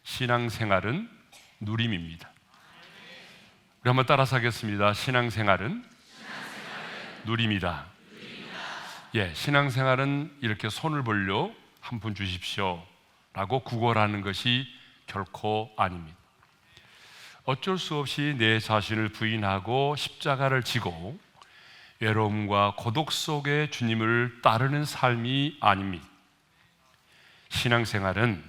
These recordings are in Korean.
신앙생활은 누림입니다. 우리 한번 따라서 하겠습니다. 신앙생활은 누림이다. 예, 신앙생활은 이렇게 손을 벌려 한 푼 주십시오 라고 구걸하는 것이 결코 아닙니다. 어쩔 수 없이 내 자신을 부인하고 십자가를 지고 외로움과 고독 속에 주님을 따르는 삶이 아닙니다. 신앙생활은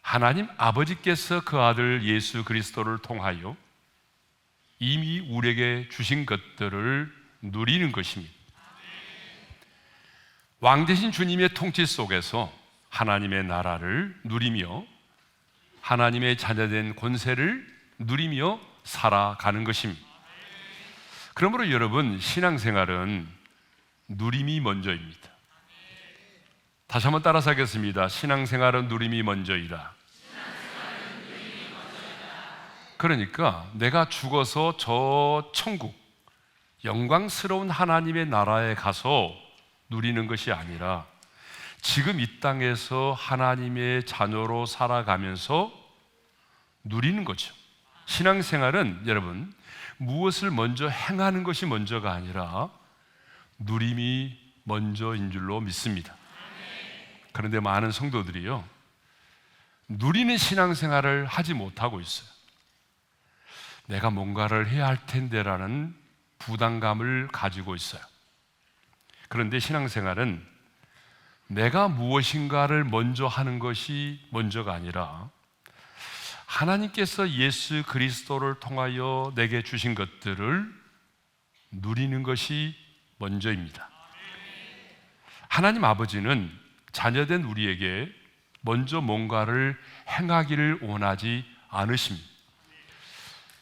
하나님 아버지께서 그 아들 예수 그리스도를 통하여 이미 우리에게 주신 것들을 누리는 것입니다. 왕 되신 주님의 통치 속에서 하나님의 나라를 누리며 하나님의 자녀된 권세를 누리며 살아가는 것입니다. 그러므로 여러분, 신앙생활은 누림이 먼저입니다. 다시 한번 따라서 하겠습니다. 신앙생활은 누림이 먼저이다. 그러니까 내가 죽어서 저 천국, 영광스러운 하나님의 나라에 가서 누리는 것이 아니라 지금 이 땅에서 하나님의 자녀로 살아가면서 누리는 거죠. 신앙생활은 여러분, 무엇을 먼저 행하는 것이 먼저가 아니라 누림이 먼저인 줄로 믿습니다. 그런데 많은 성도들이요, 누리는 신앙생활을 하지 못하고 있어요. 내가 뭔가를 해야 할 텐데라는 부담감을 가지고 있어요. 그런데 신앙생활은 내가 무엇인가를 먼저 하는 것이 먼저가 아니라 하나님께서 예수 그리스도를 통하여 내게 주신 것들을 누리는 것이 먼저입니다. 하나님 아버지는 자녀된 우리에게 먼저 뭔가를 행하기를 원하지 않으십니다.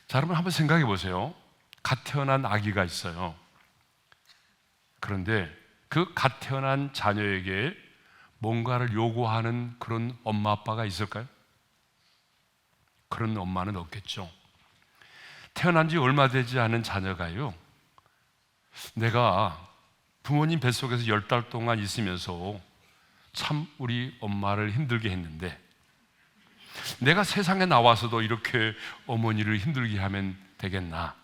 자, 여러분 한번 생각해 보세요. 갓 태어난 아기가 있어요. 그런데 그 갓 태어난 자녀에게 뭔가를 요구하는 그런 엄마 아빠가 있을까요? 그런 엄마는 없겠죠. 태어난 지 얼마 되지 않은 자녀가요, 내가 부모님 뱃속에서 10달 동안 있으면서 참 우리 엄마를 힘들게 했는데 내가 세상에 나와서도 이렇게 어머니를 힘들게 하면 되겠나?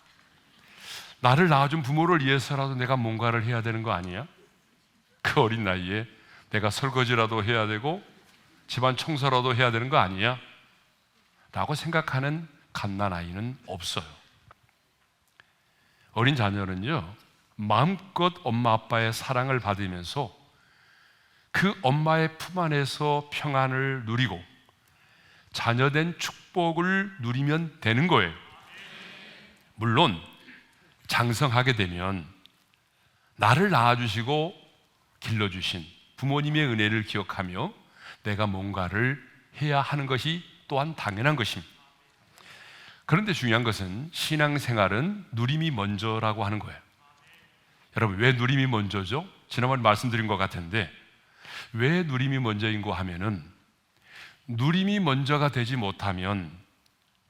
나를 낳아준 부모를 위해서라도 내가 뭔가를 해야 되는 거 아니야? 그 어린 나이에 내가 설거지라도 해야 되고 집안 청소라도 해야 되는 거 아니야? 라고 생각하는 갓난아이는 없어요. 어린 자녀는요, 마음껏 엄마 아빠의 사랑을 받으면서 그 엄마의 품 안에서 평안을 누리고 자녀된 축복을 누리면 되는 거예요. 물론 장성하게 되면 나를 낳아주시고 길러주신 부모님의 은혜를 기억하며 내가 뭔가를 해야 하는 것이 또한 당연한 것입니다. 그런데 중요한 것은 신앙생활은 누림이 먼저라고 하는 거예요. 여러분, 왜 누림이 먼저죠? 지난번에 말씀드린 것 같은데 왜 누림이 먼저인고 하면은 누림이 먼저가 되지 못하면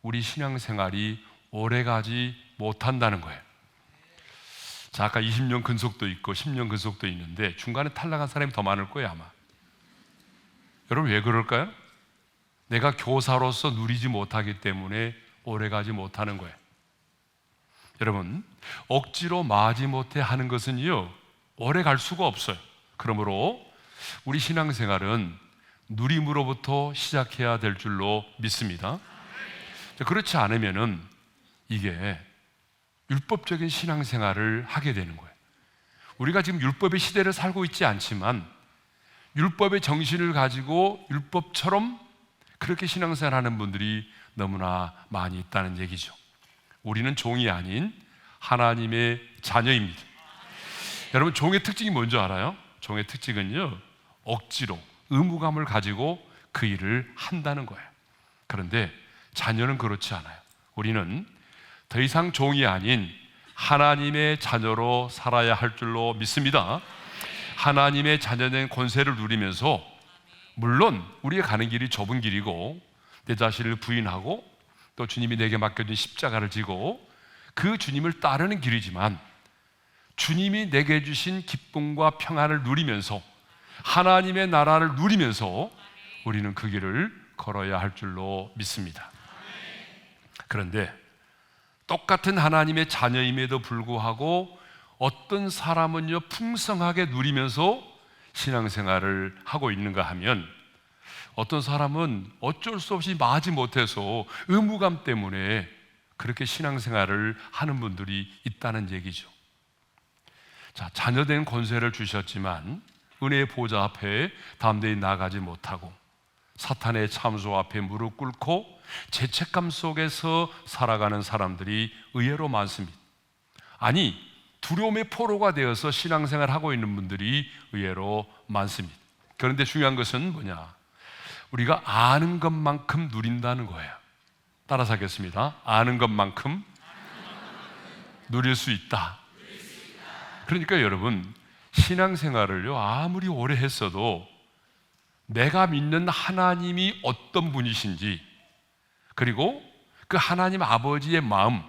우리 신앙생활이 오래가지 못한다는 거예요. 자, 아까 20년 근속도 있고 10년 근속도 있는데 중간에 탈락한 사람이 더 많을 거예요, 아마. 여러분, 왜 그럴까요? 내가 교사로서 누리지 못하기 때문에 오래가지 못하는 거예요. 여러분, 억지로 마지못해 하는 것은요, 오래 갈 수가 없어요. 그러므로 우리 신앙생활은 누림으로부터 시작해야 될 줄로 믿습니다. 그렇지 않으면은 이게 율법적인 신앙생활을 하게 되는 거예요. 우리가 지금 율법의 시대를 살고 있지 않지만 율법의 정신을 가지고 율법처럼 그렇게 신앙생활하는 분들이 너무나 많이 있다는 얘기죠. 우리는 종이 아닌 하나님의 자녀입니다. 여러분, 종의 특징이 뭔지 알아요? 종의 특징은요, 억지로 의무감을 가지고 그 일을 한다는 거예요. 그런데 자녀는 그렇지 않아요. 우리는 더 이상 종이 아닌 하나님의 자녀로 살아야 할 줄로 믿습니다. 하나님의 자녀된 권세를 누리면서 물론 우리가 가는 길이 좁은 길이고 내 자신을 부인하고 또 주님이 내게 맡겨준 십자가를 지고 그 주님을 따르는 길이지만 주님이 내게 주신 기쁨과 평안을 누리면서 하나님의 나라를 누리면서 우리는 그 길을 걸어야 할 줄로 믿습니다. 그런데 똑같은 하나님의 자녀임에도 불구하고 어떤 사람은요 풍성하게 누리면서 신앙생활을 하고 있는가 하면, 어떤 사람은 어쩔 수 없이 마지 못해서 의무감 때문에 그렇게 신앙생활을 하는 분들이 있다는 얘기죠. 자, 자녀된 권세를 주셨지만 은혜의 보좌 앞에 담대히 나가지 못하고 사탄의 참소 앞에 무릎 꿇고 죄책감 속에서 살아가는 사람들이 의외로 많습니다. 아니, 두려움의 포로가 되어서 신앙생활을 하고 있는 분들이 의외로 많습니다. 그런데 중요한 것은 뭐냐? 우리가 아는 것만큼 누린다는 거예요. 따라서 하겠습니다. 아는 것만큼 누릴 수 있다. 그러니까 여러분, 신앙생활을요 아무리 오래 했어도 내가 믿는 하나님이 어떤 분이신지, 그리고 그 하나님 아버지의 마음,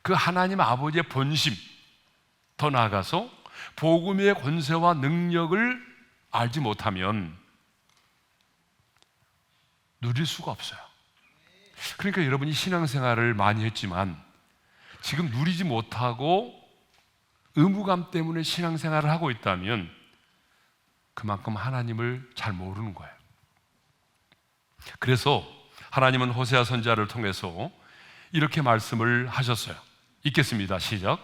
그 하나님 아버지의 본심, 더 나아가서 복음의 권세와 능력을 알지 못하면 누릴 수가 없어요. 그러니까 여러분이 신앙생활을 많이 했지만 지금 누리지 못하고 의무감 때문에 신앙생활을 하고 있다면 그만큼 하나님을 잘 모르는 거예요. 그래서 하나님은 호세아 선지자를 통해서 이렇게 말씀을 하셨어요. 읽겠습니다. 시작.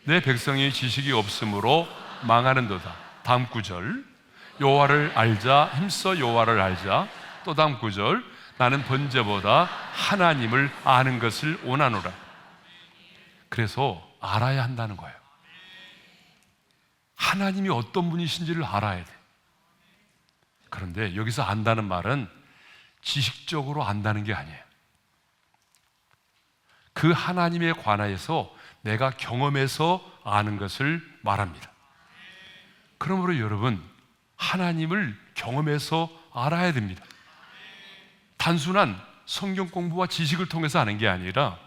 내 백성이 지식이 없으므로 망하는도다. 다음 구절. 여호와를 알자, 힘써 여호와를 알자. 또 다음 구절. 나는 번제보다 하나님을 아는 것을 원하노라. 그래서 알아야 한다는 거예요. 하나님이 어떤 분이신지를 알아야 돼. 그런데 여기서 안다는 말은 지식적으로 안다는 게 아니에요. 그 하나님에 관하여서 내가 경험해서 아는 것을 말합니다. 그러므로 여러분, 하나님을 경험해서 알아야 됩니다. 단순한 성경 공부와 지식을 통해서 아는 게 아니라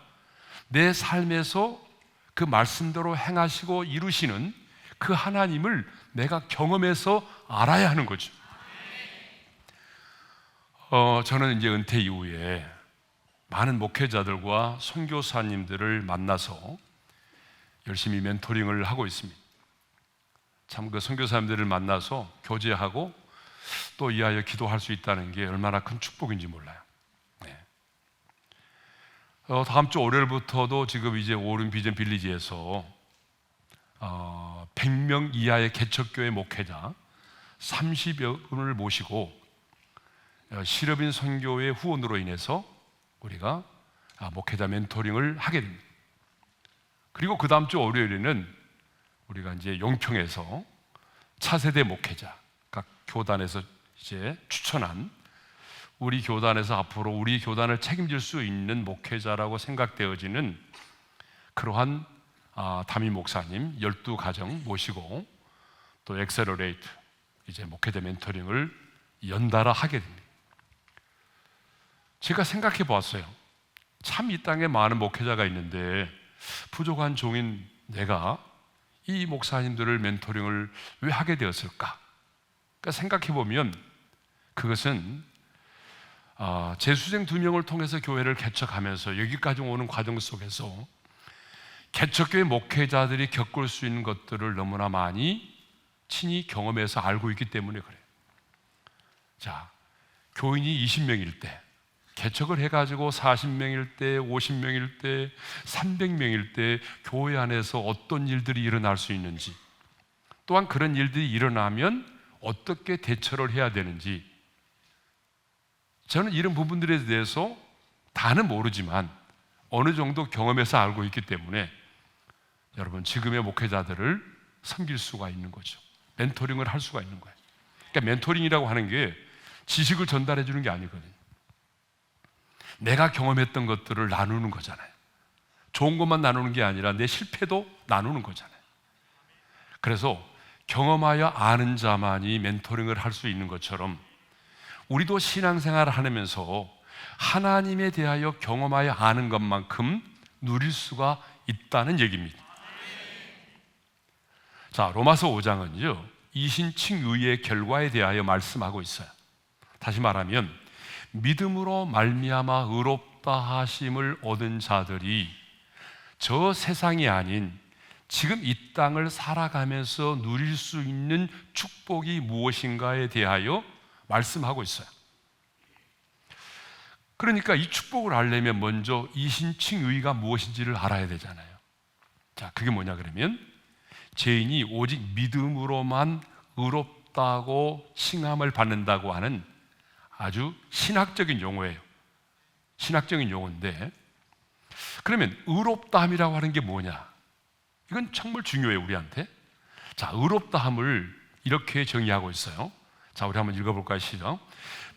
내 삶에서 그 말씀대로 행하시고 이루시는 그 하나님을 내가 경험해서 알아야 하는 거죠. 저는 이제 은퇴 이후에 많은 목회자들과 선교사님들을 만나서 열심히 멘토링을 하고 있습니다. 참 그 선교사님들을 만나서 교제하고 또 이하여 기도할 수 있다는 게 얼마나 큰 축복인지 몰라요. 네. 다음 주 월요일부터도 지금 이제 오른 비전 빌리지에서 100명 이하의 개척교회 목회자 30여 분을 모시고 실업인 선교회 후원으로 인해서 우리가 목회자 멘토링을 하게 됩니다. 그리고 그 다음 주 월요일에는 우리가 이제 용평에서 차세대 목회자, 각 교단에서 이제 추천한 우리 교단에서 앞으로 우리 교단을 책임질 수 있는 목회자라고 생각되어지는 그러한 담임 목사님 12가정 모시고 또 엑셀러레이트 이제 목회자 멘토링을 연달아 하게 됩니다. 제가 생각해 보았어요. 참 이 땅에 많은 목회자가 있는데 부족한 종인 내가 이 목사님들을 멘토링을 왜 하게 되었을까? 그러니까 생각해 보면 그것은 재수생 2명을 통해서 교회를 개척하면서 여기까지 오는 과정 속에서 개척교회 목회자들이 겪을 수 있는 것들을 너무나 많이 친히 경험해서 알고 있기 때문에 그래요. 자, 교인이 20명일 때, 개척을 해가지고 40명일 때, 50명일 때, 300명일 때 교회 안에서 어떤 일들이 일어날 수 있는지, 또한 그런 일들이 일어나면 어떻게 대처를 해야 되는지, 저는 이런 부분들에 대해서 다는 모르지만 어느 정도 경험해서 알고 있기 때문에 여러분 지금의 목회자들을 섬길 수가 있는 거죠. 멘토링을 할 수가 있는 거예요. 그러니까 멘토링이라고 하는 게 지식을 전달해 주는 게 아니거든요. 내가 경험했던 것들을 나누는 거잖아요. 좋은 것만 나누는 게 아니라 내 실패도 나누는 거잖아요. 그래서 경험하여 아는 자만이 멘토링을 할 수 있는 것처럼 우리도 신앙생활을 하면서 하나님에 대하여 경험하여 아는 것만큼 누릴 수가 있다는 얘기입니다. 자, 로마서 5장은요 이신칭의의 결과에 대하여 말씀하고 있어요. 다시 말하면 믿음으로 말미암아 의롭다 하심을 얻은 자들이 저 세상이 아닌 지금 이 땅을 살아가면서 누릴 수 있는 축복이 무엇인가에 대하여 말씀하고 있어요. 그러니까 이 축복을 알려면 먼저 이신칭의가 무엇인지를 알아야 되잖아요. 자, 그게 뭐냐 그러면 죄인이 오직 믿음으로만 의롭다고 칭함을 받는다고 하는 아주 신학적인 용어예요. 신학적인 용어인데, 그러면 의롭다함이라고 하는 게 뭐냐? 이건 정말 중요해요, 우리한테. 자, 의롭다함을 이렇게 정의하고 있어요. 자, 우리 한번 읽어볼까요? 시작.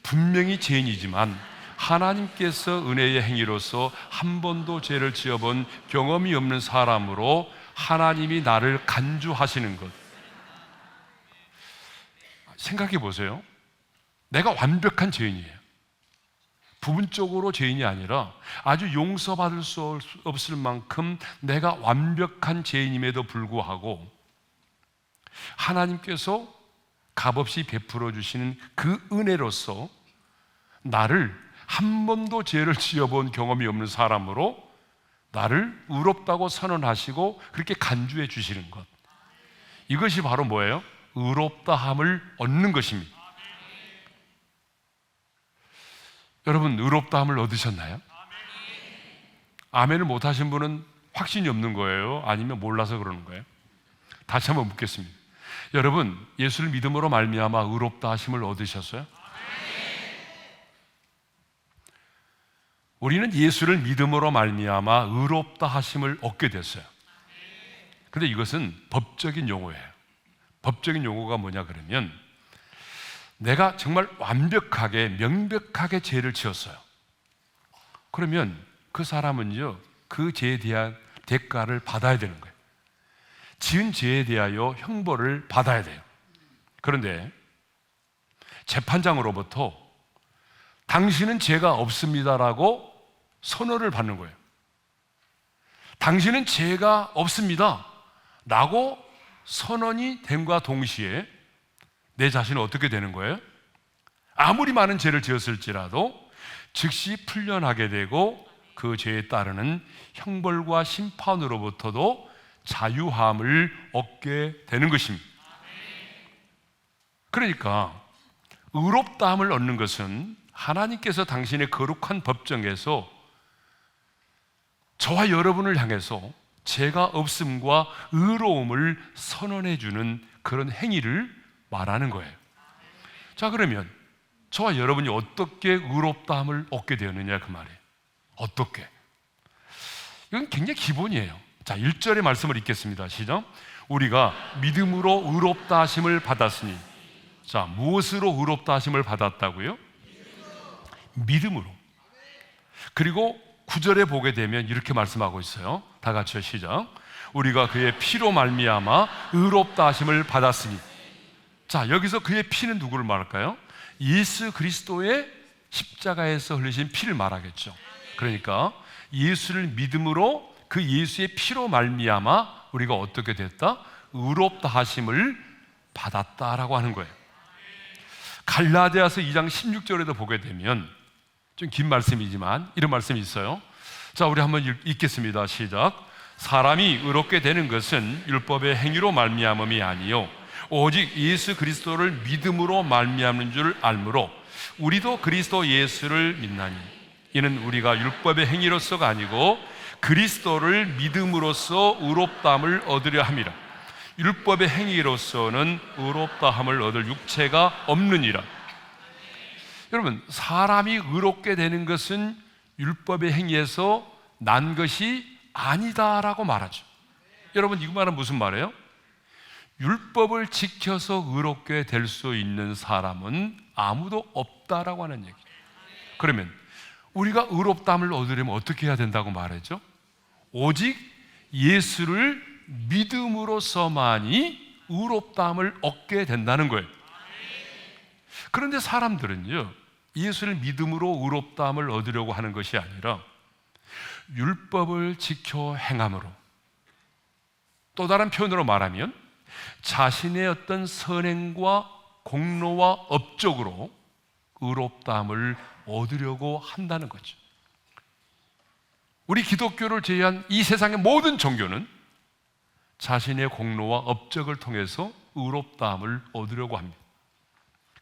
분명히 죄인이지만 하나님께서 은혜의 행위로서 한 번도 죄를 지어본 경험이 없는 사람으로 하나님이 나를 간주하시는 것. 생각해 보세요. 내가 완벽한 죄인이에요. 부분적으로 죄인이 아니라 아주 용서받을 수 없을 만큼 내가 완벽한 죄인임에도 불구하고 하나님께서 값없이 베풀어 주시는 그 은혜로서 나를 한 번도 죄를 지어본 경험이 없는 사람으로 나를 의롭다고 선언하시고 그렇게 간주해 주시는 것, 이것이 바로 뭐예요? 의롭다함을 얻는 것입니다. 여러분, 의롭다함을 얻으셨나요? 아멘을 못하신 분은 확신이 없는 거예요? 아니면 몰라서 그러는 거예요? 다시 한번 묻겠습니다. 여러분, 예수를 믿음으로 말미암아 의롭다 하심을 얻으셨어요? 우리는 예수를 믿음으로 말미암아 의롭다 하심을 얻게 됐어요. 그런데 이것은 법적인 용어예요. 법적인 용어가 뭐냐 그러면 내가 정말 완벽하게 명백하게 죄를 지었어요. 그러면 그 사람은요, 그 죄에 대한 대가를 받아야 되는 거예요. 지은 죄에 대하여 형벌을 받아야 돼요. 그런데 재판장으로부터 당신은 죄가 없습니다라고 선언을 받는 거예요. 당신은 죄가 없습니다 라고 선언이 됨과 동시에 내 자신은 어떻게 되는 거예요? 아무리 많은 죄를 지었을지라도 즉시 풀려나게 되고 그 죄에 따르는 형벌과 심판으로부터도 자유함을 얻게 되는 것입니다. 그러니까 의롭다함을 얻는 것은 하나님께서 당신의 거룩한 법정에서 저와 여러분을 향해서 죄가 없음과 의로움을 선언해 주는 그런 행위를 말하는 거예요. 자, 그러면 저와 여러분이 어떻게 의롭다함을 얻게 되었느냐 그 말이에요. 어떻게? 이건 굉장히 기본이에요. 자, 1절의 말씀을 읽겠습니다. 시작. 우리가 믿음으로 의롭다 하심을 받았으니. 자, 무엇으로 의롭다 하심을 받았다고요? 믿음으로. 그리고 9절에 보게 되면 이렇게 말씀하고 있어요. 다 같이요. 시작. 우리가 그의 피로 말미암아 의롭다 하심을 받았으니. 자, 여기서 그의 피는 누구를 말할까요? 예수 그리스도의 십자가에서 흘리신 피를 말하겠죠. 그러니까 예수를 믿음으로 그 예수의 피로 말미암아 우리가 어떻게 됐다? 의롭다 하심을 받았다라고 하는 거예요. 갈라디아서 2장 16절에도 보게 되면 좀 긴 말씀이지만 이런 말씀이 있어요. 자, 우리 한번 읽겠습니다. 시작. 사람이 의롭게 되는 것은 율법의 행위로 말미암음이 아니요 오직 예수 그리스도를 믿음으로 말미암는 줄 알므로 우리도 그리스도 예수를 믿나니 이는 우리가 율법의 행위로서가 아니고 그리스도를 믿음으로써 의롭다함을 얻으려 함이라. 율법의 행위로서는 의롭다함을 얻을 육체가 없느니라. 여러분, 사람이 의롭게 되는 것은 율법의 행위에서 난 것이 아니다라고 말하죠. 여러분, 이 말은 무슨 말이에요? 율법을 지켜서 의롭게 될 수 있는 사람은 아무도 없다라고 하는 얘기죠. 그러면 우리가 의롭다함을 얻으려면 어떻게 해야 된다고 말했죠? 오직 예수를 믿음으로서만이 의롭다함을 얻게 된다는 거예요. 그런데 사람들은요, 예수를 믿음으로 의롭다함을 얻으려고 하는 것이 아니라 율법을 지켜 행함으로, 또 다른 표현으로 말하면 자신의 어떤 선행과 공로와 업적으로 의롭다함을 얻으려고 한다는 거죠. 우리 기독교를 제외한 이 세상의 모든 종교는 자신의 공로와 업적을 통해서 의롭다함을 얻으려고 합니다.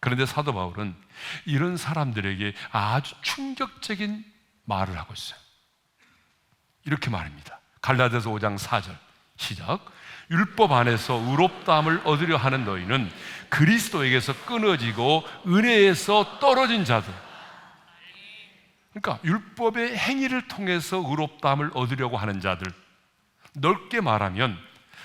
그런데 사도 바울은 이런 사람들에게 아주 충격적인 말을 하고 있어요. 이렇게 말합니다. 갈라디아서 5장 4절 시작. 율법 안에서 의롭다함을 얻으려 하는 너희는 그리스도에게서 끊어지고 은혜에서 떨어진 자들. 그러니까 율법의 행위를 통해서 의롭다함을 얻으려고 하는 자들, 넓게 말하면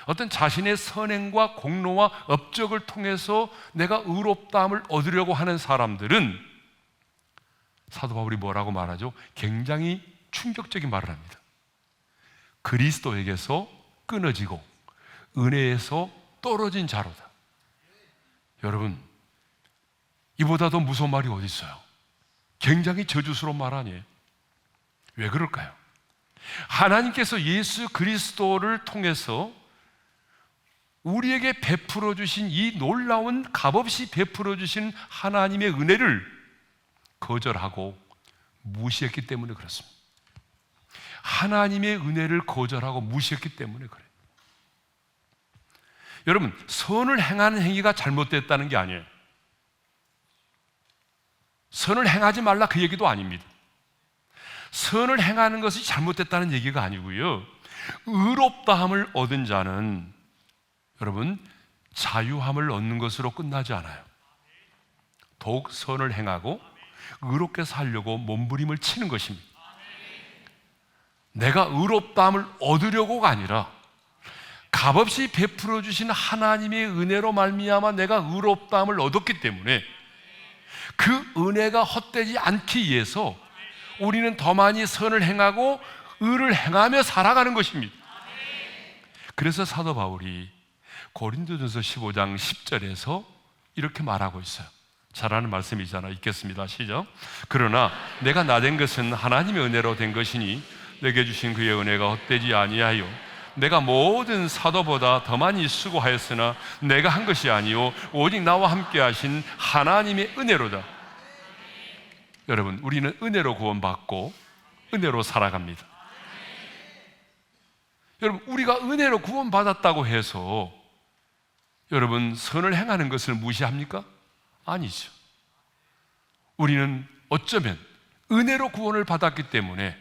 어떤 자신의 선행과 공로와 업적을 통해서 내가 의롭다함을 얻으려고 하는 사람들은 사도 바울이 뭐라고 말하죠? 굉장히 충격적인 말을 합니다. 그리스도에게서 끊어지고 은혜에서 떨어진 자로다. 여러분, 이보다 더 무서운 말이 어디 있어요? 굉장히 저주스러운 말 아니에요? 왜 그럴까요? 하나님께서 예수 그리스도를 통해서 우리에게 베풀어 주신 이 놀라운 값없이 베풀어 주신 하나님의 은혜를 거절하고 무시했기 때문에 그렇습니다. 하나님의 은혜를 거절하고 무시했기 때문에 그래요. 여러분, 선을 행하는 행위가 잘못됐다는 게 아니에요. 선을 행하지 말라 그 얘기도 아닙니다. 선을 행하는 것이 잘못됐다는 얘기가 아니고요, 의롭다함을 얻은 자는 여러분 자유함을 얻는 것으로 끝나지 않아요. 더욱 선을 행하고 의롭게 살려고 몸부림을 치는 것입니다. 내가 의롭다함을 얻으려고가 아니라 값없이 베풀어 주신 하나님의 은혜로 말미암아 내가 의롭다함을 얻었기 때문에 그 은혜가 헛되지 않기 위해서 우리는 더 많이 선을 행하고 의를 행하며 살아가는 것입니다. 그래서 사도 바울이 고린도전서 15장 10절에서 이렇게 말하고 있어요. 잘 아는 말씀이잖아요. 읽겠습니다. 시작. 그러나 내가 나된 것은 하나님의 은혜로 된 것이니 내게 주신 그의 은혜가 헛되지 아니하여 내가 모든 사도보다 더 많이 수고하였으나 내가 한 것이 아니요 오직 나와 함께 하신 하나님의 은혜로다. 여러분, 우리는 은혜로 구원받고 은혜로 살아갑니다. 여러분, 우리가 은혜로 구원받았다고 해서 여러분 선을 행하는 것을 무시합니까? 아니죠. 우리는 어쩌면 은혜로 구원을 받았기 때문에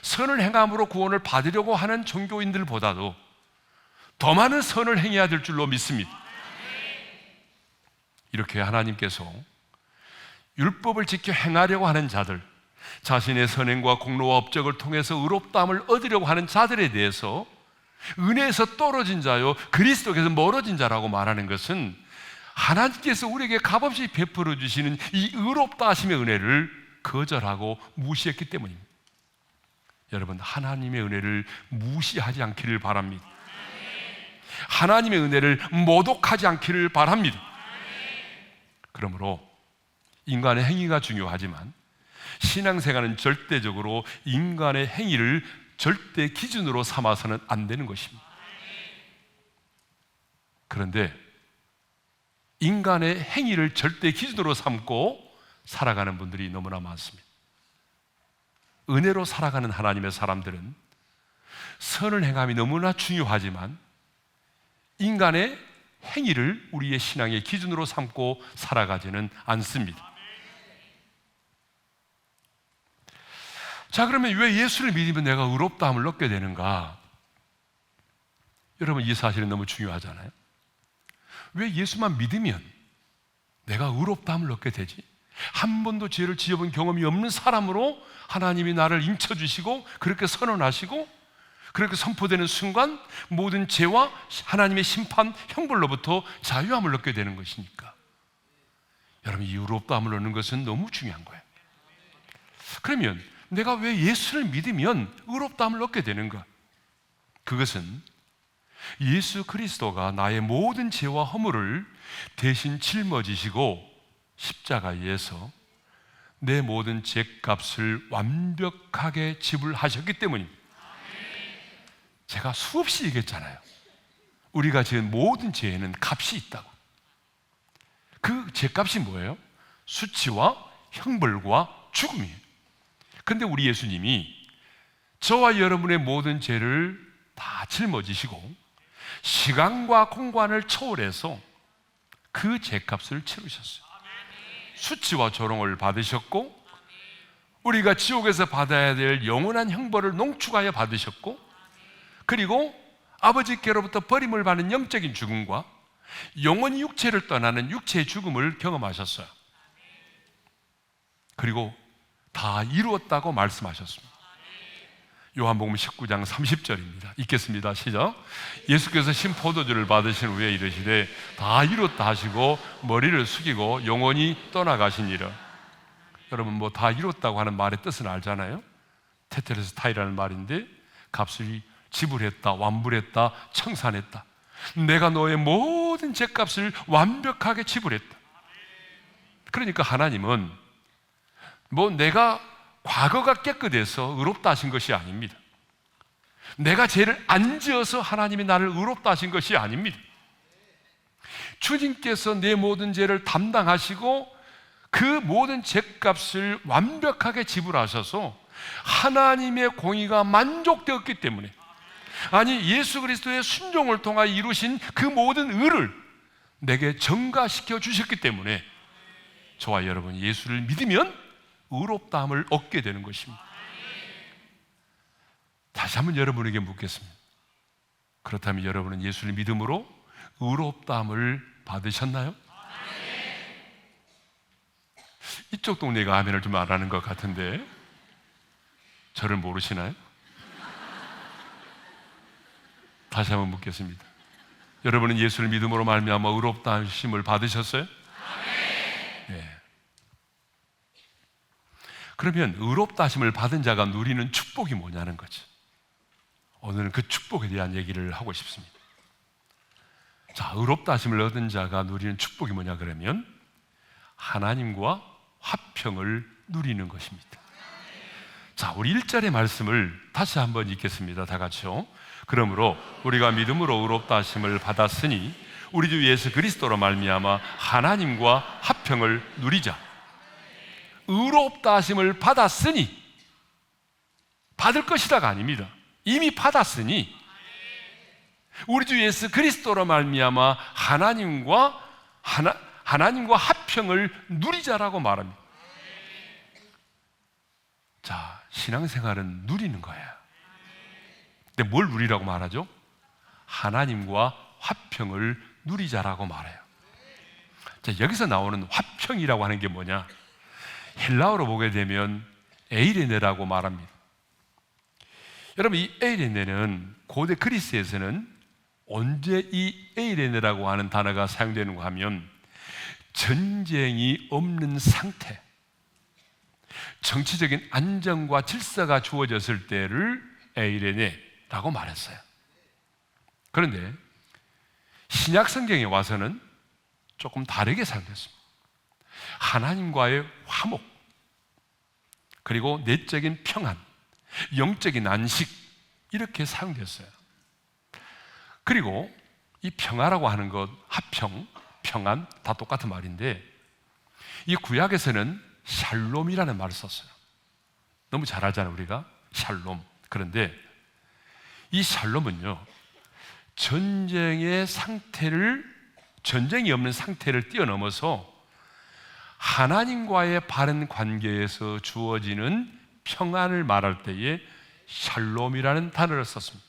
선을 행함으로 구원을 받으려고 하는 종교인들보다도 더 많은 선을 행해야 될 줄로 믿습니다. 이렇게 하나님께서 율법을 지켜 행하려고 하는 자들, 자신의 선행과 공로와 업적을 통해서 의롭다함을 얻으려고 하는 자들에 대해서 은혜에서 떨어진 자요 그리스도께서 멀어진 자라고 말하는 것은 하나님께서 우리에게 값없이 베풀어 주시는 이 의롭다 하심의 은혜를 거절하고 무시했기 때문입니다. 여러분, 하나님의 은혜를 무시하지 않기를 바랍니다. 하나님의 은혜를 모독하지 않기를 바랍니다. 그러므로 인간의 행위가 중요하지만 신앙생활은 절대적으로 인간의 행위를 절대 기준으로 삼아서는 안 되는 것입니다. 그런데 인간의 행위를 절대 기준으로 삼고 살아가는 분들이 너무나 많습니다. 은혜로 살아가는 하나님의 사람들은 선을 행함이 너무나 중요하지만 인간의 행위를 우리의 신앙의 기준으로 삼고 살아가지는 않습니다. 자, 그러면 왜 예수를 믿으면 내가 의롭다함을 얻게 되는가? 여러분, 이 사실은 너무 중요하잖아요. 왜 예수만 믿으면 내가 의롭다함을 얻게 되지? 한 번도 죄를 지어본 경험이 없는 사람으로 하나님이 나를 인쳐주시고 그렇게 선언하시고 그렇게 선포되는 순간 모든 죄와 하나님의 심판, 형벌로부터 자유함을 얻게 되는 것이니까 여러분, 이 의롭다함을 얻는 것은 너무 중요한 거예요. 그러면 내가 왜 예수를 믿으면 의롭다함을 얻게 되는가? 그것은 예수 그리스도가 나의 모든 죄와 허물을 대신 짊어지시고 십자가에서 내 모든 죄값을 완벽하게 지불하셨기 때문입니다. 제가 수없이 얘기했잖아요. 우리가 지은 모든 죄에는 값이 있다고. 그 죄값이 뭐예요? 수치와 형벌과 죽음이에요. 그런데 우리 예수님이 저와 여러분의 모든 죄를 다 짊어지시고 시간과 공간을 초월해서 그 죄값을 치르셨어요. 수치와 조롱을 받으셨고 우리가 지옥에서 받아야 될 영원한 형벌을 농축하여 받으셨고, 그리고 아버지께로부터 버림을 받는 영적인 죽음과 영원히 육체를 떠나는 육체의 죽음을 경험하셨어요. 그리고 다 이루었다고 말씀하셨습니다. 요한복음 19장 30절입니다. 읽겠습니다. 시작. 예수께서 신 포도주를 받으신 후에 이르시되 다 이루었다 하시고 머리를 숙이고 영원히 떠나가시니라. 여러분, 뭐 다 이뤘다고 하는 말의 뜻은 알잖아요. 테텔레스타이라는 말인데 값을 지불했다, 완불했다, 청산했다. 내가 너의 모든 죄값을 완벽하게 지불했다. 그러니까 하나님은 뭐 내가 과거가 깨끗해서 의롭다 하신 것이 아닙니다. 내가 죄를 안 지어서 하나님이 나를 의롭다 하신 것이 아닙니다. 주님께서 내 모든 죄를 담당하시고 그 모든 죄값을 완벽하게 지불하셔서 하나님의 공의가 만족되었기 때문에, 아니 예수 그리스도의 순종을 통하여 이루신 그 모든 의를 내게 전가시켜 주셨기 때문에 저와 여러분 예수를 믿으면 의롭다함을 얻게 되는 것입니다. 다시 한번 여러분에게 묻겠습니다. 그렇다면 여러분은 예수를 믿음으로 의롭다함을 받으셨나요? 이쪽 동네가 아멘을 좀 안 하는 것 같은데 저를 모르시나요? 다시 한번 묻겠습니다. 여러분은 예수를 믿음으로 말미암아 의롭다 하심을 받으셨어요? 네. 그러면 의롭다 하심을 받은 자가 누리는 축복이 뭐냐는 거죠. 오늘은 그 축복에 대한 얘기를 하고 싶습니다. 자, 의롭다 하심을 얻은 자가 누리는 축복이 뭐냐 그러면 하나님과 화평을 누리는 것입니다. 자, 우리 1절의 말씀을 다시 한번 읽겠습니다. 다 같이요. 그러므로 우리가 믿음으로 의롭다 하심을 받았으니 우리 주 예수 그리스도로 말미암아 하나님과 화평을 누리자. 의롭다 하심을 받았으니, 받을 것이다가 아닙니다. 이미 받았으니 우리 주 예수 그리스도로 말미암아 하나님과 화평을 누리자라고 말합니다. 자, 신앙생활은 누리는 거예요. 근데 뭘 누리라고 말하죠? 하나님과 화평을 누리자라고 말해요. 자, 여기서 나오는 화평이라고 하는 게 뭐냐? 헬라어로 보게 되면 에이레네라고 말합니다. 여러분, 이 에이레네는 고대 그리스에서는 언제 이 에이레네라고 하는 단어가 사용되는가 하면 전쟁이 없는 상태, 정치적인 안정과 질서가 주어졌을 때를 에이레네라고 말했어요. 그런데 신약 성경에 와서는 조금 다르게 사용됐습니다. 하나님과의 화목, 그리고 내적인 평안, 영적인 안식, 이렇게 사용됐어요. 그리고 이 평화라고 하는 것, 화평, 평안 다 똑같은 말인데 이 구약에서는 샬롬이라는 말을 썼어요. 너무 잘 알잖아요, 우리가 샬롬. 그런데 이 샬롬은요, 전쟁이 없는 상태를 뛰어넘어서 하나님과의 바른 관계에서 주어지는 평안을 말할 때에 샬롬이라는 단어를 썼습니다.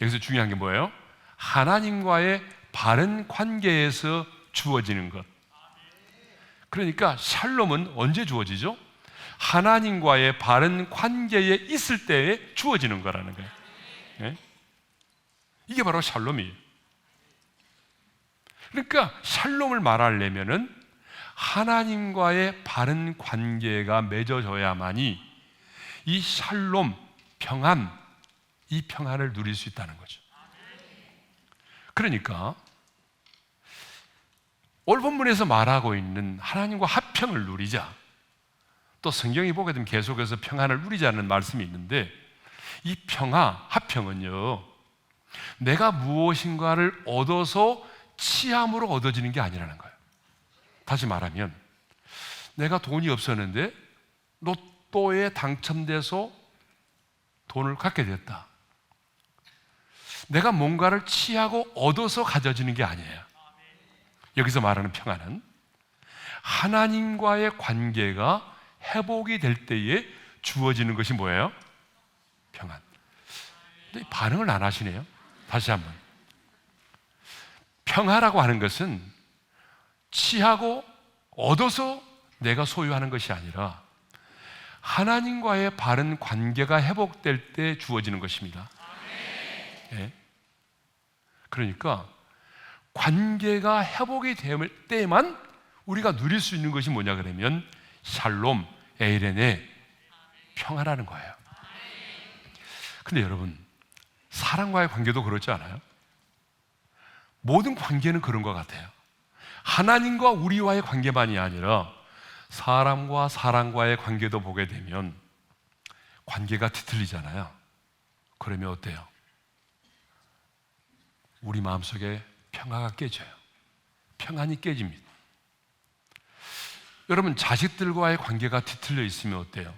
여기서 중요한 게 뭐예요? 하나님과의 바른 관계에서 주어지는 것. 그러니까 샬롬은 언제 주어지죠? 하나님과의 바른 관계에 있을 때에 주어지는 거라는 거예요. 네? 이게 바로 샬롬이에요. 그러니까 샬롬을 말하려면은 하나님과의 바른 관계가 맺어져야만이 이 샬롬, 평안, 이 평안을 누릴 수 있다는 거죠. 그러니까 오늘 본문에서 말하고 있는 하나님과 화평을 누리자, 또 성경이 보게 되면 계속해서 평안을 누리자는 말씀이 있는데 이 화평은요, 내가 무엇인가를 얻어서 취함으로 얻어지는 게 아니라는 거예요. 다시 말하면 내가 돈이 없었는데 로또에 당첨돼서 돈을 갖게 됐다. 내가 뭔가를 취하고 얻어서 가져지는 게 아니에요. 여기서 말하는 평안은 하나님과의 관계가 회복이 될 때에 주어지는 것이 뭐예요? 평안. 근데 반응을 안 하시네요. 다시 한번. 평화라고 하는 것은 취하고 얻어서 내가 소유하는 것이 아니라 하나님과의 바른 관계가 회복될 때 주어지는 것입니다. 예. 그러니까 관계가 회복이 될 때만 우리가 누릴 수 있는 것이 뭐냐 그러면 샬롬, 에이레네, 평화라는 거예요. 근데 여러분, 사랑과의 관계도 그렇지 않아요? 모든 관계는 그런 것 같아요. 하나님과 우리와의 관계만이 아니라 사람과 사람과의 관계도 보게 되면 관계가 뒤틀리잖아요. 그러면 어때요? 우리 마음속에 평화가 깨져요. 평안이 깨집니다. 여러분, 자식들과의 관계가 뒤틀려 있으면 어때요?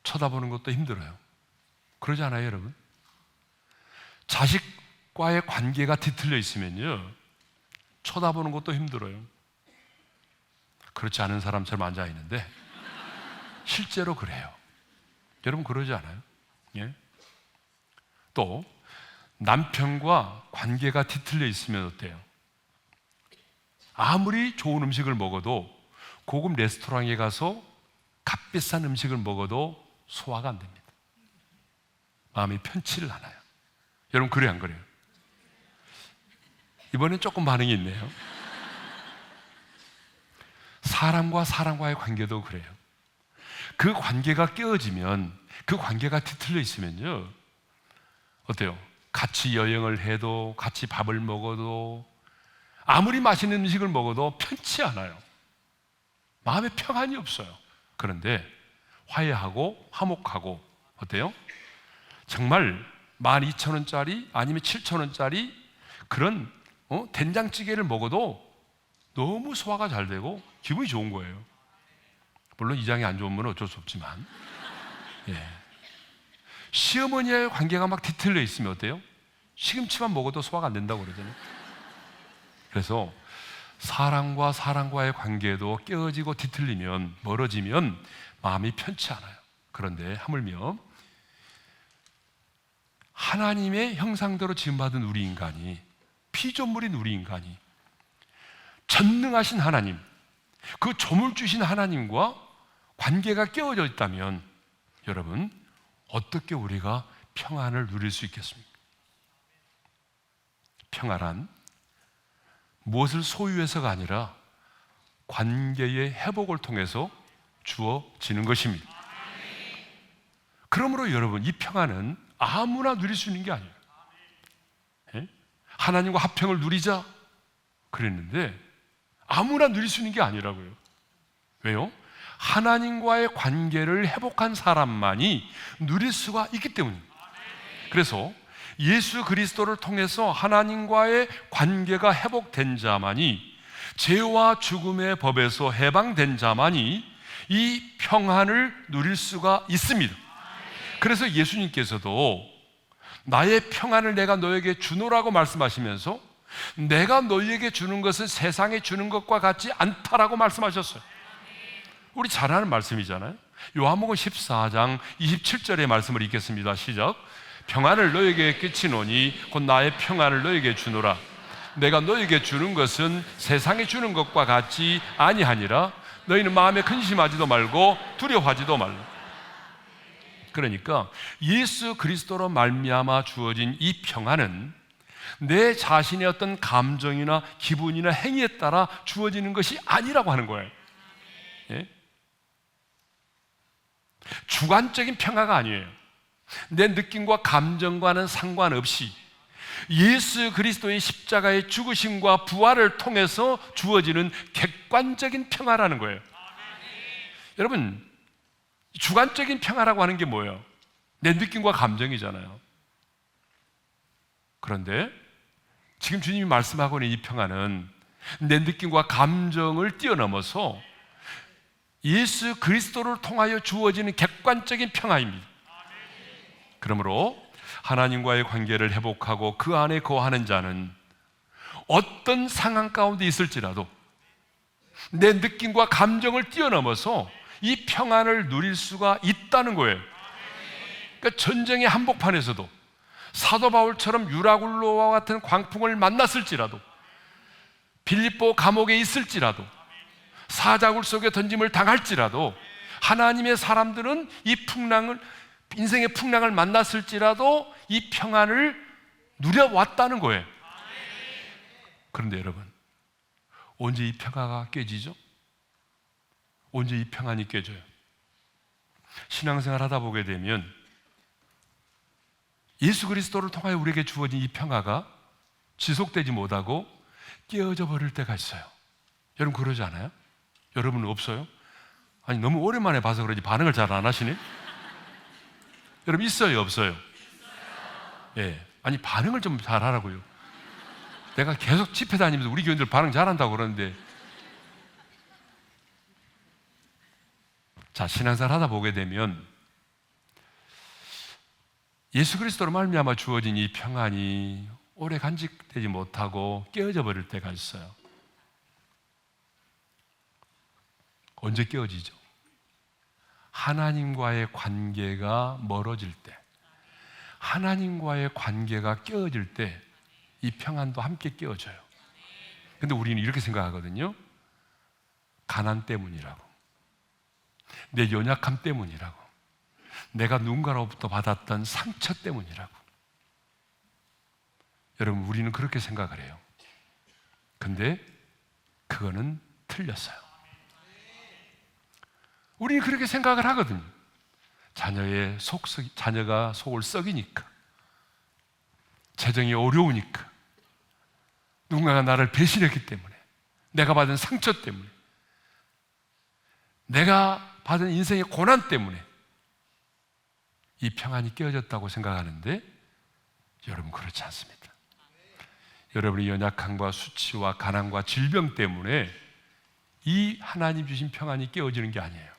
쳐다보는 것도 힘들어요. 그러지 않아요, 여러분? 자식과의 관계가 뒤틀려 있으면요, 쳐다보는 것도 힘들어요. 그렇지 않은 사람처럼 앉아 있는데 실제로 그래요. 여러분 그러지 않아요? 예? 또 남편과 관계가 뒤틀려 있으면 어때요? 아무리 좋은 음식을 먹어도 고급 레스토랑에 가서 값비싼 음식을 먹어도 소화가 안 됩니다. 마음이 편치를 않아요. 여러분 그래요, 안 그래요? 이번엔 조금 반응이 있네요. 사람과 사람과의 관계도 그래요. 그 관계가 깨어지면, 그 관계가 뒤틀려 있으면요, 어때요? 같이 여행을 해도, 같이 밥을 먹어도, 아무리 맛있는 음식을 먹어도 편치 않아요. 마음에 평안이 없어요. 그런데 화해하고 화목하고, 어때요? 정말 12,000원짜리 아니면 7,000원짜리 그런 된장찌개를 먹어도 너무 소화가 잘 되고 기분이 좋은 거예요. 물론 이장이 안 좋으면 어쩔 수 없지만, 예. 시어머니의 관계가 막 뒤틀려 있으면 어때요? 시금치만 먹어도 소화가 안 된다고 그러잖아요. 그래서 사람과 사람과의 관계도 깨어지고 뒤틀리면, 멀어지면 마음이 편치 않아요. 그런데 하물며 하나님의 형상대로 지음받은 우리 인간이, 피조물인 우리 인간이 전능하신 하나님, 그 조물 주신 하나님과 관계가 깨어져 있다면 여러분 어떻게 우리가 평안을 누릴 수 있겠습니까? 평안란 무엇을 소유해서가 아니라 관계의 회복을 통해서 주어지는 것입니다. 그러므로 여러분, 이 평안은 아무나 누릴 수 있는 게 아니에요. 예? 하나님과 화평을 누리자 그랬는데 아무나 누릴 수 있는 게 아니라고요. 왜요? 하나님과의 관계를 회복한 사람만이 누릴 수가 있기 때문입니다. 그래서 예수 그리스도를 통해서 하나님과의 관계가 회복된 자만이, 죄와 죽음의 법에서 해방된 자만이 이 평안을 누릴 수가 있습니다. 그래서 예수님께서도 나의 평안을 내가 너에게 주노라고 말씀하시면서 내가 너희에게 주는 것은 세상에 주는 것과 같지 않다라고 말씀하셨어요. 우리 잘 아는 말씀이잖아요. 요한복음 14장 27절의 말씀을 읽겠습니다. 시작. 평안을 너에게 끼치노니 곧 나의 평안을 너에게 주노라. 내가 너에게 주는 것은 세상에 주는 것과 같지 아니하니라. 너희는 마음에 근심하지도 말고 두려워하지도 말라. 그러니까 예수 그리스도로 말미암아 주어진 이 평안은 내 자신의 어떤 감정이나 기분이나 행위에 따라 주어지는 것이 아니라고 하는 거예요. 예? 주관적인 평화가 아니에요. 내 느낌과 감정과는 상관없이 예수 그리스도의 십자가의 죽으심과 부활을 통해서 주어지는 객관적인 평화라는 거예요. 여러분, 주관적인 평화라고 하는 게 뭐예요? 내 느낌과 감정이잖아요. 그런데 지금 주님이 말씀하고 있는 이 평화는 내 느낌과 감정을 뛰어넘어서 예수 그리스도를 통하여 주어지는 객관적인 평화입니다. 그러므로 하나님과의 관계를 회복하고 그 안에 거하는 자는 어떤 상황 가운데 있을지라도 내 느낌과 감정을 뛰어넘어서 이 평안을 누릴 수가 있다는 거예요. 그러니까 전쟁의 한복판에서도 사도 바울처럼 유라굴로와 같은 광풍을 만났을지라도, 빌립보 감옥에 있을지라도, 사자굴 속에 던짐을 당할지라도, 하나님의 사람들은 이 풍랑을, 인생의 풍랑을 만났을지라도 이 평안을 누려왔다는 거예요. 그런데 여러분, 언제 이 평화가 깨지죠? 언제 이 평안이 깨져요? 신앙생활 하다 보게 되면 예수 그리스도를 통하여 우리에게 주어진 이 평화가 지속되지 못하고 깨어져 버릴 때가 있어요. 여러분 그러지 않아요? 여러분은 없어요? 아니 너무 오랜만에 봐서 그런지 반응을 잘 안 하시네? 여러분 있어요? 없어요? 예. 아니 반응을 좀 잘 하라고요. 내가 계속 집회 다니면서 우리 교인들 반응 잘한다고 그러는데, 자, 신앙생활 하다 보게 되면 예수 그리스도로 말미암아 주어진 이 평안이 오래 간직되지 못하고 깨어져 버릴 때가 있어요. 언제 깨어지죠? 하나님과의 관계가 멀어질 때, 하나님과의 관계가 깨어질 때 이 평안도 함께 깨어져요. 근데 우리는 이렇게 생각하거든요. 가난 때문이라고, 내 연약함 때문이라고, 내가 누군가로부터 받았던 상처 때문이라고. 여러분 우리는 그렇게 생각을 해요. 근데 그거는 틀렸어요. 우리는 그렇게 생각을 하거든요. 자녀가 속을 썩이니까, 재정이 어려우니까, 누군가가 나를 배신했기 때문에, 내가 받은 상처 때문에, 내가 받은 인생의 고난 때문에 이 평안이 깨어졌다고 생각하는데 여러분 그렇지 않습니다. 여러분의 연약함과 수치와 가난과 질병 때문에 이 하나님 주신 평안이 깨어지는 게 아니에요.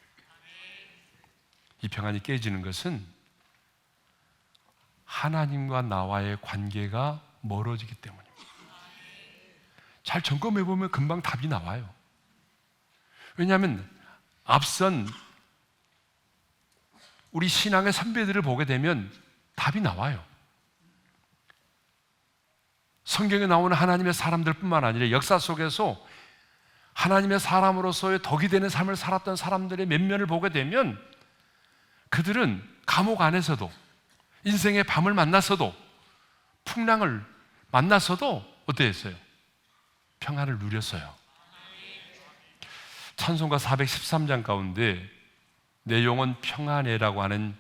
이 평안이 깨지는 것은 하나님과 나와의 관계가 멀어지기 때문입니다. 잘 점검해 보면 금방 답이 나와요. 왜냐하면 앞선 우리 신앙의 선배들을 보게 되면 답이 나와요. 성경에 나오는 하나님의 사람들뿐만 아니라 역사 속에서 하나님의 사람으로서의 덕이 되는 삶을 살았던 사람들의 면면을 보게 되면 그들은 감옥 안에서도, 인생의 밤을 만나서도, 풍랑을 만나서도 어땠어요? 평안을 누렸어요. 찬송가 413장 가운데 내 영혼 평안해라고 하는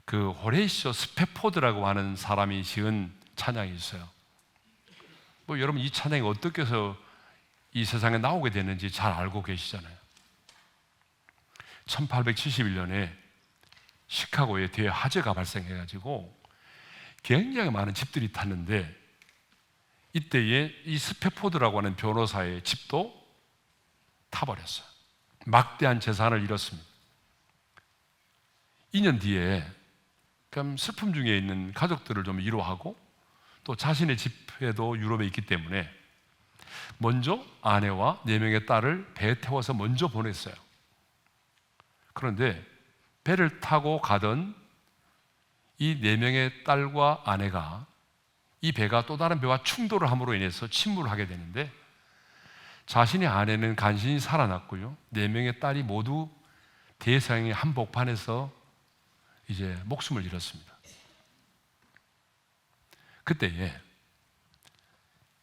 그 호레이쇼 스페포드라고 하는 사람이 지은 찬양이 있어요. 뭐 여러분 이 찬양이 어떻게 해서 이 세상에 나오게 됐는지 잘 알고 계시잖아요. 1871년에 시카고에 대화재가 발생해가지고 굉장히 많은 집들이 탔는데, 이때에 이 스페포드라고 하는 변호사의 집도 타버렸어요. 막대한 재산을 잃었습니다. 2년 뒤에 그럼 슬픔 중에 있는 가족들을 좀 위로하고 또 자신의 집에도 유럽에 있기 때문에 먼저 아내와 4명의 딸을 배에 태워서 먼저 보냈어요. 그런데 배를 타고 가던 이 4명의 딸과 아내가 이 배가 또 다른 배와 충돌을 함으로 인해서 침몰을 하게 되는데, 자신의 아내는 간신히 살아났고요, 4명의 딸이 모두 대서양의 한복판에서 이제 목숨을 잃었습니다. 그때에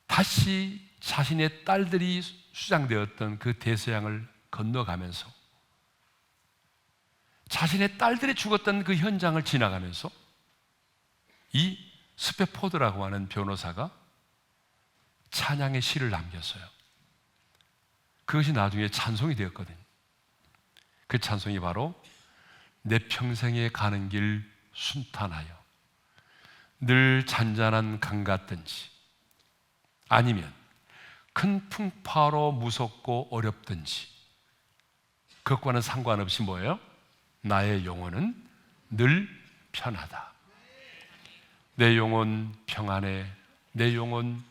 다시 자신의 딸들이 수장되었던 그 대서양을 건너가면서, 자신의 딸들이 죽었던 그 현장을 지나가면서 이 스페포드라고 하는 변호사가 찬양의 시를 남겼어요. 그것이 나중에 찬송이 되었거든요. 그 찬송이 바로 내 평생에 가는 길 순탄하여 늘 잔잔한 강 같든지, 아니면 큰 풍파로 무섭고 어렵든지, 그것과는 상관없이 뭐예요? 나의 영혼은 늘 편하다. 내 영혼 평안해. 내 영혼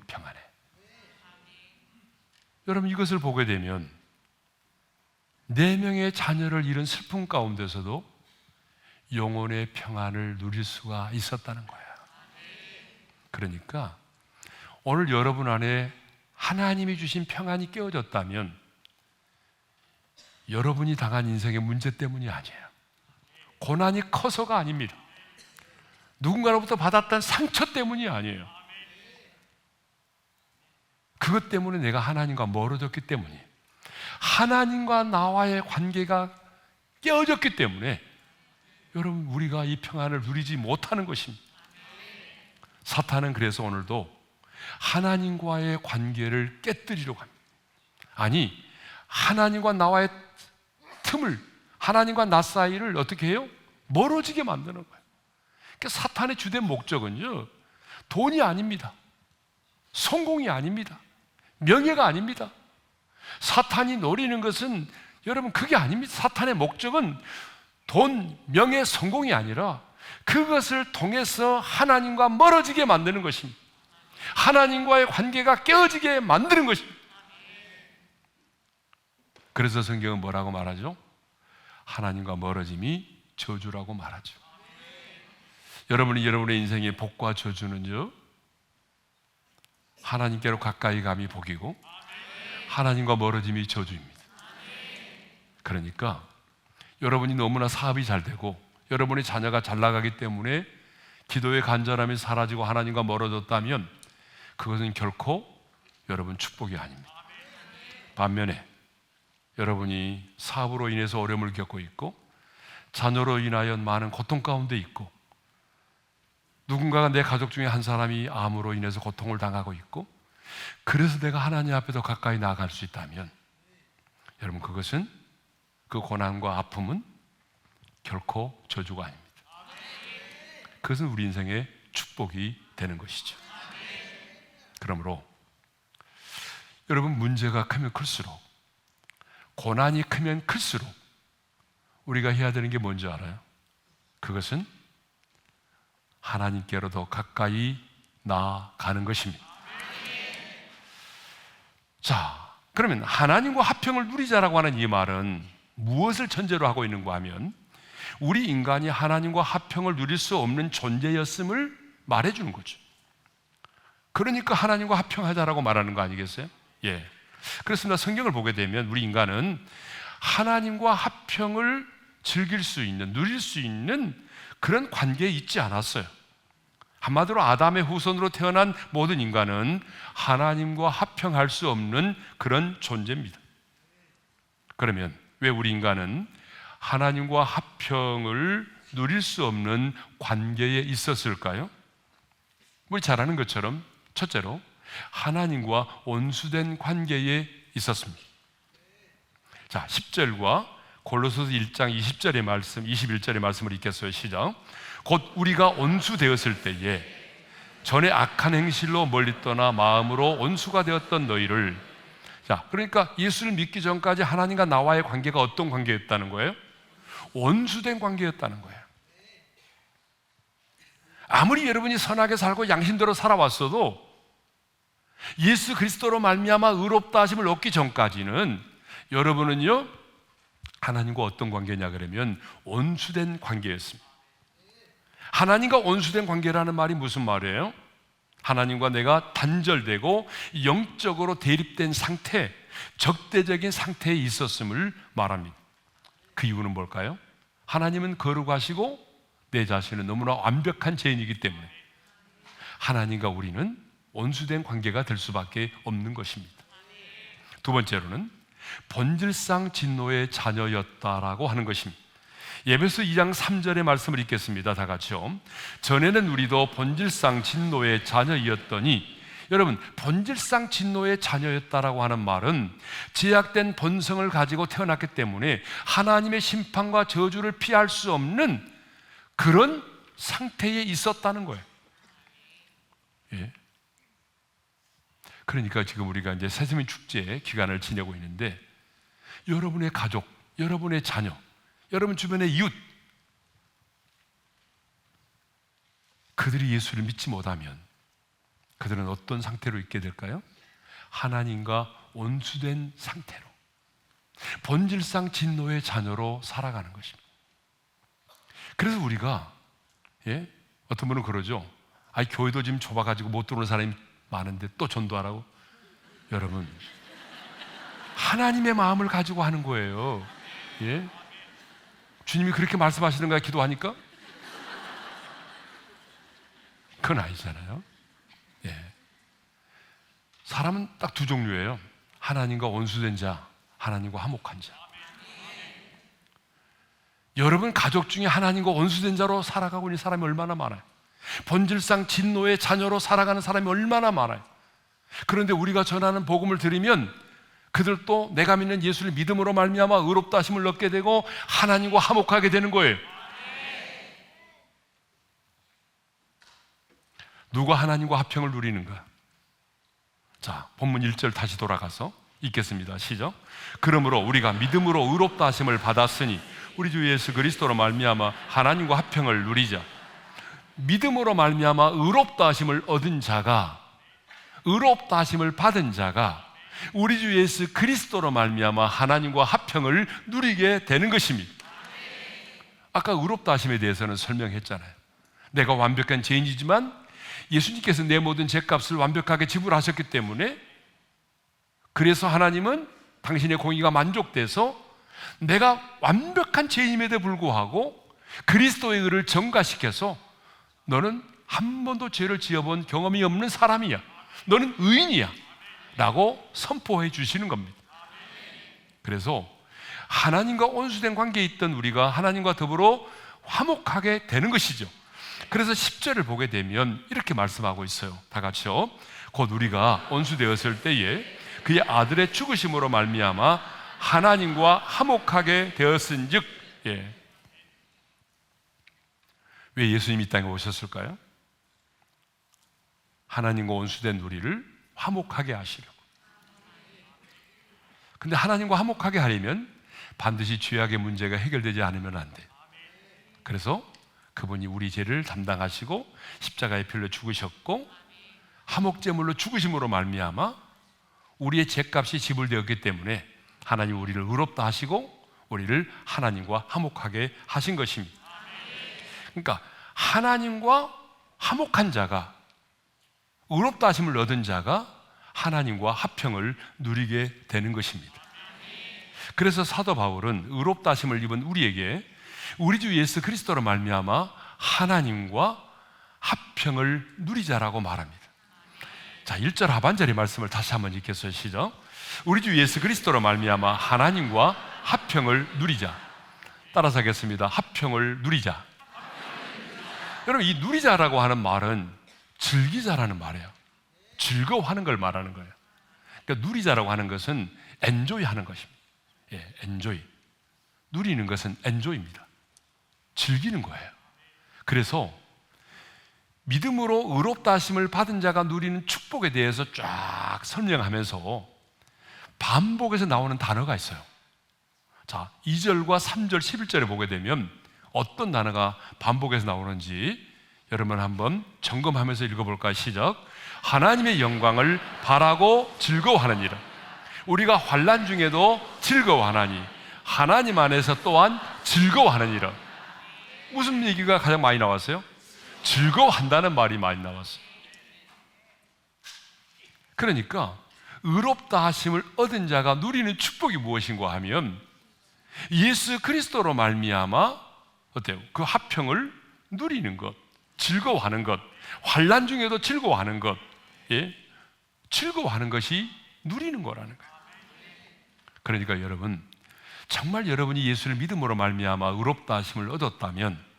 평안해. 여러분, 이것을 보게 되면 4명의 자녀를 잃은 슬픔 가운데서도 영혼의 평안을 누릴 수가 있었다는 거예요. 그러니까 오늘 여러분 안에 하나님이 주신 평안이 깨어졌다면 여러분이 당한 인생의 문제 때문이 아니에요. 고난이 커서가 아닙니다. 누군가로부터 받았던 상처 때문이 아니에요. 그것 때문에 내가 하나님과 멀어졌기 때문이에요. 하나님과 나와의 관계가 깨어졌기 때문에 여러분, 우리가 이 평안을 누리지 못하는 것입니다. 사탄은 그래서 오늘도 하나님과의 관계를 깨뜨리려고 합니다. 아니, 하나님과 나와의 틈을, 하나님과 나 사이를 어떻게 해요? 멀어지게 만드는 거예요. 그러니까 사탄의 주된 목적은요, 돈이 아닙니다. 성공이 아닙니다. 명예가 아닙니다. 사탄이 노리는 것은 여러분 그게 아닙니다. 사탄의 목적은 돈, 명예, 성공이 아니라 그것을 통해서 하나님과 멀어지게 만드는 것입니다. 하나님과의 관계가 깨어지게 만드는 것입니다. 그래서 성경은 뭐라고 말하죠? 하나님과 멀어짐이 저주라고 말하죠. 여러분이 여러분의 인생의 복과 저주는요, 하나님께로 가까이 감이 복이고 하나님과 멀어짐이 저주입니다. 그러니까 여러분이 너무나 사업이 잘 되고 여러분의 자녀가 잘 나가기 때문에 기도의 간절함이 사라지고 하나님과 멀어졌다면 그것은 결코 여러분 축복이 아닙니다. 반면에 여러분이 사업으로 인해서 어려움을 겪고 있고 자녀로 인하여 많은 고통 가운데 있고 누군가가 내 가족 중에 한 사람이 암으로 인해서 고통을 당하고 있고 그래서 내가 하나님 앞에 더 가까이 나아갈 수 있다면 여러분, 그것은, 그 고난과 아픔은 결코 저주가 아닙니다. 그것은 우리 인생의 축복이 되는 것이죠. 그러므로 여러분, 문제가 크면 클수록, 고난이 크면 클수록 우리가 해야 되는 게 뭔지 알아요? 그것은 하나님께로 더 가까이 나아가는 것입니다. 자, 그러면 하나님과 화평을 누리자라고 하는 이 말은 무엇을 전제로 하고 있는가 하면 우리 인간이 하나님과 화평을 누릴 수 없는 존재였음을 말해주는 거죠. 그러니까 하나님과 화평하자라고 말하는 거 아니겠어요? 예. 그렇습니다. 성경을 보게 되면 우리 인간은 하나님과 화평을 즐길 수 있는, 누릴 수 있는 그런 관계에 있지 않았어요. 한마디로 아담의 후손으로 태어난 모든 인간은 하나님과 화평할 수 없는 그런 존재입니다. 그러면 왜 우리 인간은 하나님과 화평을 누릴 수 없는 관계에 있었을까요? 우리 잘 아는 것처럼 첫째로 하나님과 온수된 관계에 있었습니다. 자, 10절과 골로새서 1장 20절의 말씀, 21절의 말씀을 읽겠어요. 시작. 곧 우리가 온수되었을 때에 전에 악한 행실로 멀리 떠나 마음으로 온수가 되었던 너희를, 자, 그러니까 예수를 믿기 전까지 하나님과 나와의 관계가 어떤 관계였다는 거예요? 온수된 관계였다는 거예요. 아무리 여러분이 선하게 살고 양심대로 살아왔어도 예수 그리스도로 말미암아 의롭다 하심을 얻기 전까지는 여러분은요, 하나님과 어떤 관계냐 그러면 온수된 관계였습니다. 하나님과 온수된 관계라는 말이 무슨 말이에요? 하나님과 내가 단절되고 영적으로 대립된 상태, 적대적인 상태에 있었음을 말합니다. 그 이유는 뭘까요? 하나님은 거룩하시고 내 자신은 너무나 완벽한 죄인이기 때문에 하나님과 우리는 온수된 관계가 될 수밖에 없는 것입니다. 두 번째로는 본질상 진노의 자녀였다라고 하는 것입니다. 에베소 2장 3절의 말씀을 읽겠습니다. 다 같이요. 전에는 우리도 본질상 진노의 자녀이었더니, 여러분, 본질상 진노의 자녀였다라고 하는 말은 제약된 본성을 가지고 태어났기 때문에 하나님의 심판과 저주를 피할 수 없는 그런 상태에 있었다는 거예요. 예. 그러니까 지금 우리가 이제 새세민 축제 기간을 지내고 있는데 여러분의 가족, 여러분의 자녀, 여러분 주변의 이웃, 그들이 예수를 믿지 못하면 그들은 어떤 상태로 있게 될까요? 하나님과 원수된 상태로, 본질상 진노의 자녀로 살아가는 것입니다. 그래서 우리가 어떤 분은 그러죠. 교회도 지금 좁아가지고 못 들어오는 사람이 많은데 또 전도하라고? 여러분, 하나님의 마음을 가지고 하는 거예요. 주님이 그렇게 말씀하시는가 기도하니까? 그건 아니잖아요. 사람은 딱 두 종류예요. 하나님과 원수된 자, 하나님과 화목한 자. 여러분 가족 중에 하나님과 원수된 자로 살아가고 있는 사람이 얼마나 많아요. 본질상 진노의 자녀로 살아가는 사람이 얼마나 많아요. 그런데 우리가 전하는 복음을 들으면 그들도 내가 믿는 예수를 믿음으로 말미암아 의롭다 하심을 얻게 되고 하나님과 화목하게 되는 거예요. 누가 하나님과 화평을 누리는가? 자, 본문 1절 다시 돌아가서 읽겠습니다. 시작. 그러므로 우리가 믿음으로 의롭다 하심을 받았으니 우리 주 예수 그리스도로 말미암아 하나님과 화평을 누리자. 믿음으로 말미암아 의롭다 하심을 얻은 자가, 의롭다 하심을 받은 자가 우리 주 예수 그리스도로 말미암아 하나님과 화평을 누리게 되는 것입니다. 아까 의롭다 하심에 대해서는 설명했잖아요. 내가 완벽한 죄인이지만 예수님께서 내 모든 죄값을 완벽하게 지불하셨기 때문에, 그래서 하나님은 당신의 공의가 만족돼서 내가 완벽한 죄인임에도 불구하고 그리스도의 의를 증가시켜서 너는 한 번도 죄를 지어본 경험이 없는 사람이야, 너는 의인이야 라고 선포해 주시는 겁니다. 그래서 하나님과 온수된 관계에 있던 우리가 하나님과 더불어 화목하게 되는 것이죠. 그래서 10절을 보게 되면 이렇게 말씀하고 있어요. 다 같이요. 곧 우리가 온수되었을 때에 그의 아들의 죽으심으로 말미암아 하나님과 화목하게 되었은즉. 왜 예수님이 이 땅에 오셨을까요? 하나님과 온수된 우리를 화목하게 하시려고. 근데 하나님과 화목하게 하려면 반드시 죄악의 문제가 해결되지 않으면 안 돼. 그래서 그분이 우리 죄를 담당하시고 십자가의 필로 죽으셨고 화목제물로 죽으심으로 말미암아 우리의 죄값이 지불되었기 때문에 하나님 우리를 의롭다 하시고 우리를 하나님과 화목하게 하신 것입니다. 그러니까 하나님과 화목한 자가, 의롭다 하심을 얻은 자가 하나님과 화평을 누리게 되는 것입니다. 그래서 사도 바울은 의롭다 하심을 입은 우리에게 우리 주 예수 그리스도로 말미암아 하나님과 화평을 누리자라고 말합니다. 자, 1절 하반절의 말씀을 다시 한번 읽겠어요. 시작. 우리 주 예수 그리스도로 말미암아 하나님과 화평을 누리자. 따라서 하겠습니다. 화평을 누리자. 여러분, 이 누리자라고 하는 말은 즐기자라는 말이에요. 즐거워하는 걸 말하는 거예요. 그러니까 누리자라고 하는 것은 엔조이 하는 것입니다. 엔조이. 누리는 것은 엔조이입니다. 즐기는 거예요. 그래서 믿음으로 의롭다 하심을 받은 자가 누리는 축복에 대해서 쫙 설명하면서 반복해서 나오는 단어가 있어요. 자, 2절과 3절, 11절에 보게 되면 어떤 단어가 반복해서 나오는지 여러분 한번 점검하면서 읽어볼까요? 시작. 하나님의 영광을 바라고 즐거워하느니라. 우리가 환난 중에도 즐거워하나니 하나님 안에서 또한 즐거워하느니라. 무슨 얘기가 가장 많이 나왔어요? 즐거워한다는 말이 많이 나왔어요. 그러니까 의롭다 하심을 얻은 자가 누리는 축복이 무엇인가 하면 예수 그리스도로 말미암아 어때요? 그 화평을 누리는 것, 즐거워하는 것, 환난 중에도 즐거워하는 것, 즐거워하는 것이 누리는 거라는 거예요. 그러니까 여러분, 정말 여러분이 예수를 믿음으로 말미암아 의롭다 하심을 얻었다면,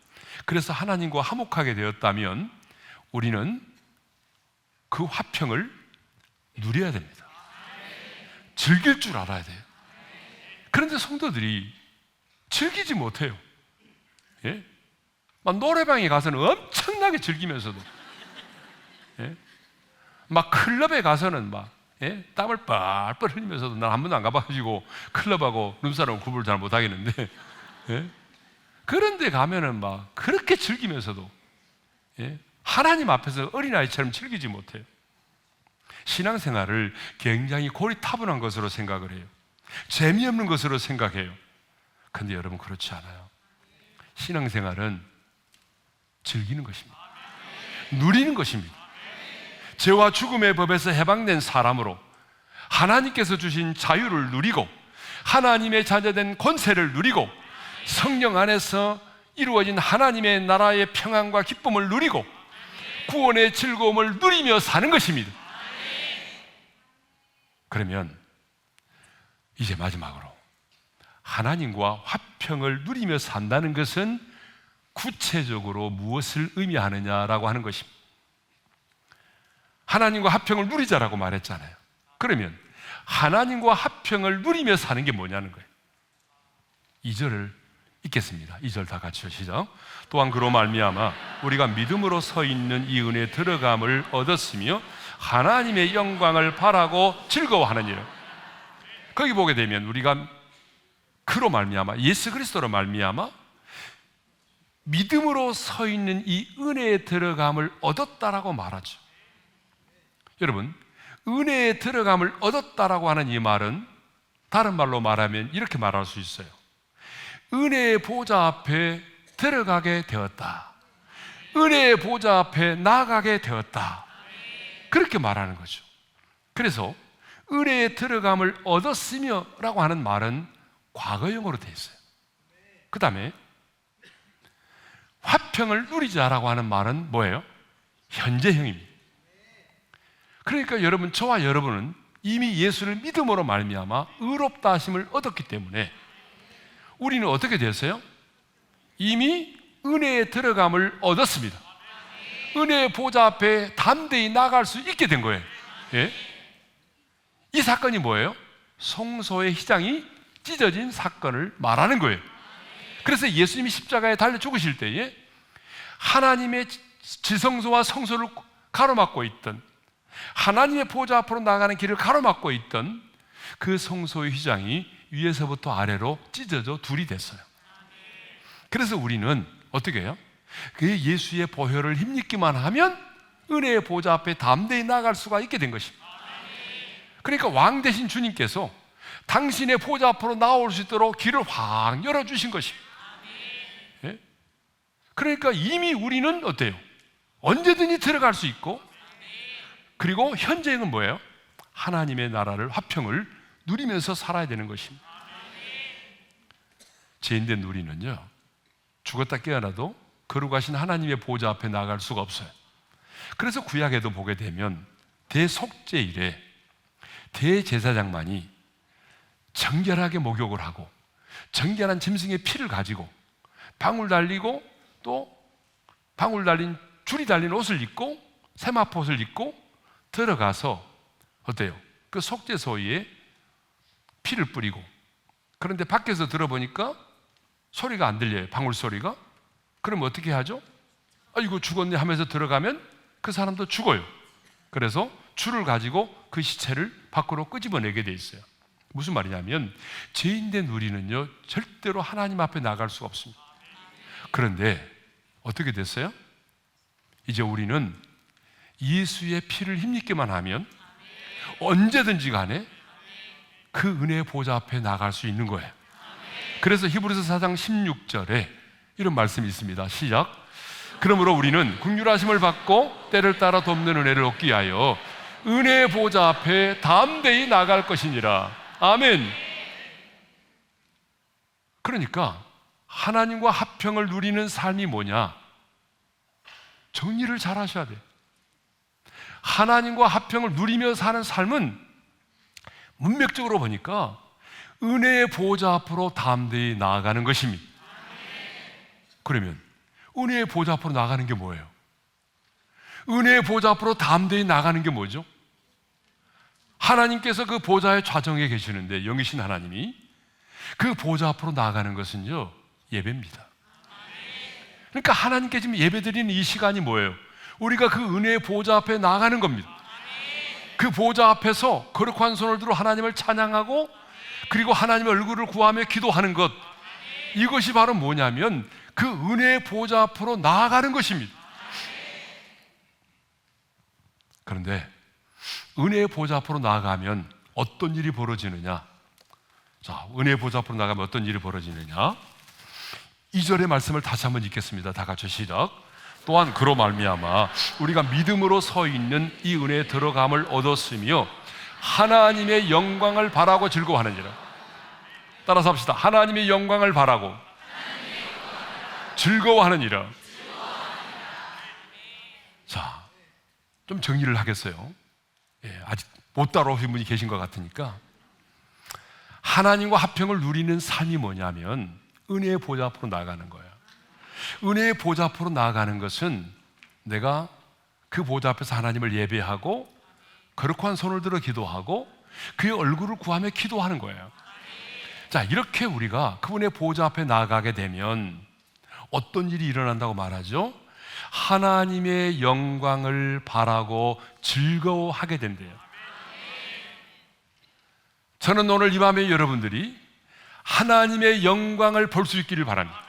그래서 하나님과 화목하게 되었다면 우리는 그 화평을 누려야 됩니다. 즐길 줄 알아야 돼요. 그런데 성도들이 즐기지 못해요. 막 노래방에 가서는 엄청나게 즐기면서도 막 클럽에 가서는 막 땀을 뻘뻘 흘리면서도 난 한 번도 안 가봐가지고 클럽하고 룸사롱 구분을 잘 못하겠는데, 그런데 가면은 막 그렇게 즐기면서도 하나님 앞에서 어린아이처럼 즐기지 못해요. 신앙생활을 굉장히 고리타분한 것으로 생각을 해요. 재미없는 것으로 생각해요. 그런데 여러분, 그렇지 않아요. 신앙생활은 즐기는 것입니다. 누리는 것입니다. 죄와 죽음의 법에서 해방된 사람으로 하나님께서 주신 자유를 누리고 하나님의 자녀된 권세를 누리고 성령 안에서 이루어진 하나님의 나라의 평안과 기쁨을 누리고 구원의 즐거움을 누리며 사는 것입니다. 그러면 이제 마지막으로 하나님과 화평을 누리며 산다는 것은 구체적으로 무엇을 의미하느냐라고 하는 것입니다. 하나님과 화평을 누리자라고 말했잖아요. 그러면 하나님과 화평을 누리며 사는 게 뭐냐는 거예요. 2절을 읽겠습니다. 2절 다 같이 시작. 또한 그로 말미암아 우리가 믿음으로 서 있는 이 은혜에 들어감을 얻었으며 하나님의 영광을 바라고 즐거워하느니라. 거기 보게 되면 우리가 그로 말미암아, 예수 그리스도로 말미암아 믿음으로 서 있는 이 은혜에 들어감을 얻었다라고 말하죠. 여러분, 은혜에 들어감을 얻었다라고 하는 이 말은 다른 말로 말하면 이렇게 말할 수 있어요. 은혜의 보좌 앞에 들어가게 되었다. 은혜의 보좌 앞에 나아가게 되었다. 그렇게 말하는 거죠. 그래서 은혜에 들어감을 얻었으며 라고 하는 말은 과거형으로 되어 있어요. 그 다음에 화평을 누리자라고 하는 말은 뭐예요? 현재형입니다. 그러니까 여러분, 저와 여러분은 이미 예수를 믿음으로 말미암아 의롭다 하심을 얻었기 때문에 우리는 어떻게 됐어요? 이미 은혜에 들어감을 얻었습니다. 은혜의 보좌 앞에 담대히 나갈 수 있게 된 거예요. 이 사건이 뭐예요? 성소의 휘장이 찢어진 사건을 말하는 거예요. 그래서 예수님이 십자가에 달려 죽으실 때에 하나님의 지성소와 성소를 가로막고 있던, 하나님의 보좌 앞으로 나가는 길을 가로막고 있던 그 성소의 휘장이 위에서부터 아래로 찢어져 둘이 됐어요. 그래서 우리는 어떻게 해요? 그 예수의 보혈을 힘입기만 하면 은혜의 보좌 앞에 담대히 나갈 수가 있게 된 것입니다. 그러니까 왕 대신 주님께서 당신의 보좌 앞으로 나올 수 있도록 길을 확 열어주신 것입니다. 그러니까 이미 우리는 어때요? 언제든지 들어갈 수 있고, 그리고 현재는 뭐예요? 하나님의 나라를, 화평을 누리면서 살아야 되는 것입니다. 죄인된 우리는요, 죽었다 깨어나도 거룩하신 하나님의 보좌 앞에 나갈 수가 없어요. 그래서 구약에도 보게 되면 대속죄일에 대제사장만이 정결하게 목욕을 하고 정결한 짐승의 피를 가지고 방울 달리고 또 방울 달린 줄이 달린 옷을 입고 세마포옷을 입고 들어가서 어때요? 그 속죄소에 피를 뿌리고, 그런데 밖에서 들어보니까 소리가 안 들려요. 방울 소리가. 그럼 어떻게 하죠? 이거 죽었네 하면서 들어가면 그 사람도 죽어요. 그래서 줄을 가지고 그 시체를 밖으로 끄집어내게 돼 있어요. 무슨 말이냐면 죄인된 우리는요, 절대로 하나님 앞에 나갈 수가 없습니다. 그런데 어떻게 됐어요? 이제 우리는 예수의 피를 힘입기만 하면 언제든지 간에 그 은혜의 보좌 앞에 나갈 수 있는 거예요. 그래서 히브리서 4장 16절에 이런 말씀이 있습니다. 시작. 그러므로 우리는 긍휼하심을 받고 때를 따라 돕는 은혜를 얻기 위하여 은혜의 보좌 앞에 담대히 나갈 것이니라. 아멘. 그러니까 하나님과 화평을 누리는 삶이 뭐냐? 정리를 잘 하셔야 돼요. 하나님과 화평을 누리며 사는 삶은 문맥적으로 보니까 은혜의 보좌 앞으로 담대히 나아가는 것입니다. 그러면 은혜의 보좌 앞으로 나가는 게 뭐예요? 은혜의 보좌 앞으로 담대히 나가는 게 뭐죠? 하나님께서 그 보좌의 좌정에 계시는데, 영이신 하나님이 그 보좌 앞으로 나가는 것은요, 예배입니다. 그러니까 하나님께 지금 예배드리는 이 시간이 뭐예요? 우리가 그 은혜의 보좌 앞에 나가는 겁니다. 그 보좌 앞에서 거룩한 손을 들어 하나님을 찬양하고 그리고 하나님의 얼굴을 구하며 기도하는 것, 이것이 바로 뭐냐면 그 은혜의 보좌 앞으로 나아가는 것입니다. 그런데 은혜의 보좌 앞으로 나아가면 어떤 일이 벌어지느냐? 자, 은혜의 보좌 앞으로 나가면 어떤 일이 벌어지느냐? 2절의 말씀을 다시 한번 읽겠습니다. 다 같이 시작. 또한 그로 말미암아 우리가 믿음으로 서 있는 이 은혜에 들어감을 얻었으며 하나님의 영광을 바라고 즐거워하느니라. 따라서 합시다. 하나님의 영광을 바라고 즐거워하느니라. 자, 좀 정리를 하겠어요. 아직 못 따라오신 분이 계신 것 같으니까, 하나님과 화평을 누리는 삶이 뭐냐면 은혜의 보좌 앞으로 나아가는 거예요. 은혜의 보좌 앞으로 나아가는 것은 내가 그 보좌 앞에서 하나님을 예배하고 거룩한 손을 들어 기도하고 그의 얼굴을 구하며 기도하는 거예요. 자, 이렇게 우리가 그분의 보좌 앞에 나아가게 되면 어떤 일이 일어난다고 말하죠? 하나님의 영광을 바라고 즐거워하게 된대요. 저는 오늘 이 밤에 여러분들이 하나님의 영광을 볼 수 있기를 바랍니다.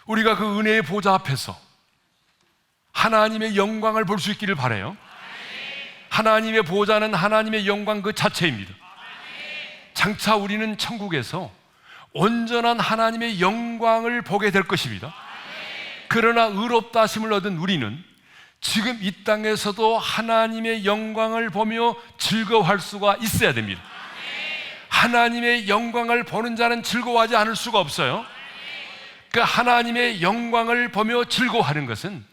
우리가 그 은혜의 보좌 앞에서 하나님의 영광을 볼 수 있기를 바라요. 하나님의 보좌는 하나님의 영광 그 자체입니다. 장차 우리는 천국에서 온전한 하나님의 영광을 보게 될 것입니다. 그러나 의롭다 하심을 얻은 우리는 지금 이 땅에서도 하나님의 영광을 보며 즐거워할 수가 있어야 됩니다. 하나님의 영광을 보는 자는 즐거워하지 않을 수가 없어요. 그 하나님의 영광을 보며 즐거워하는 것은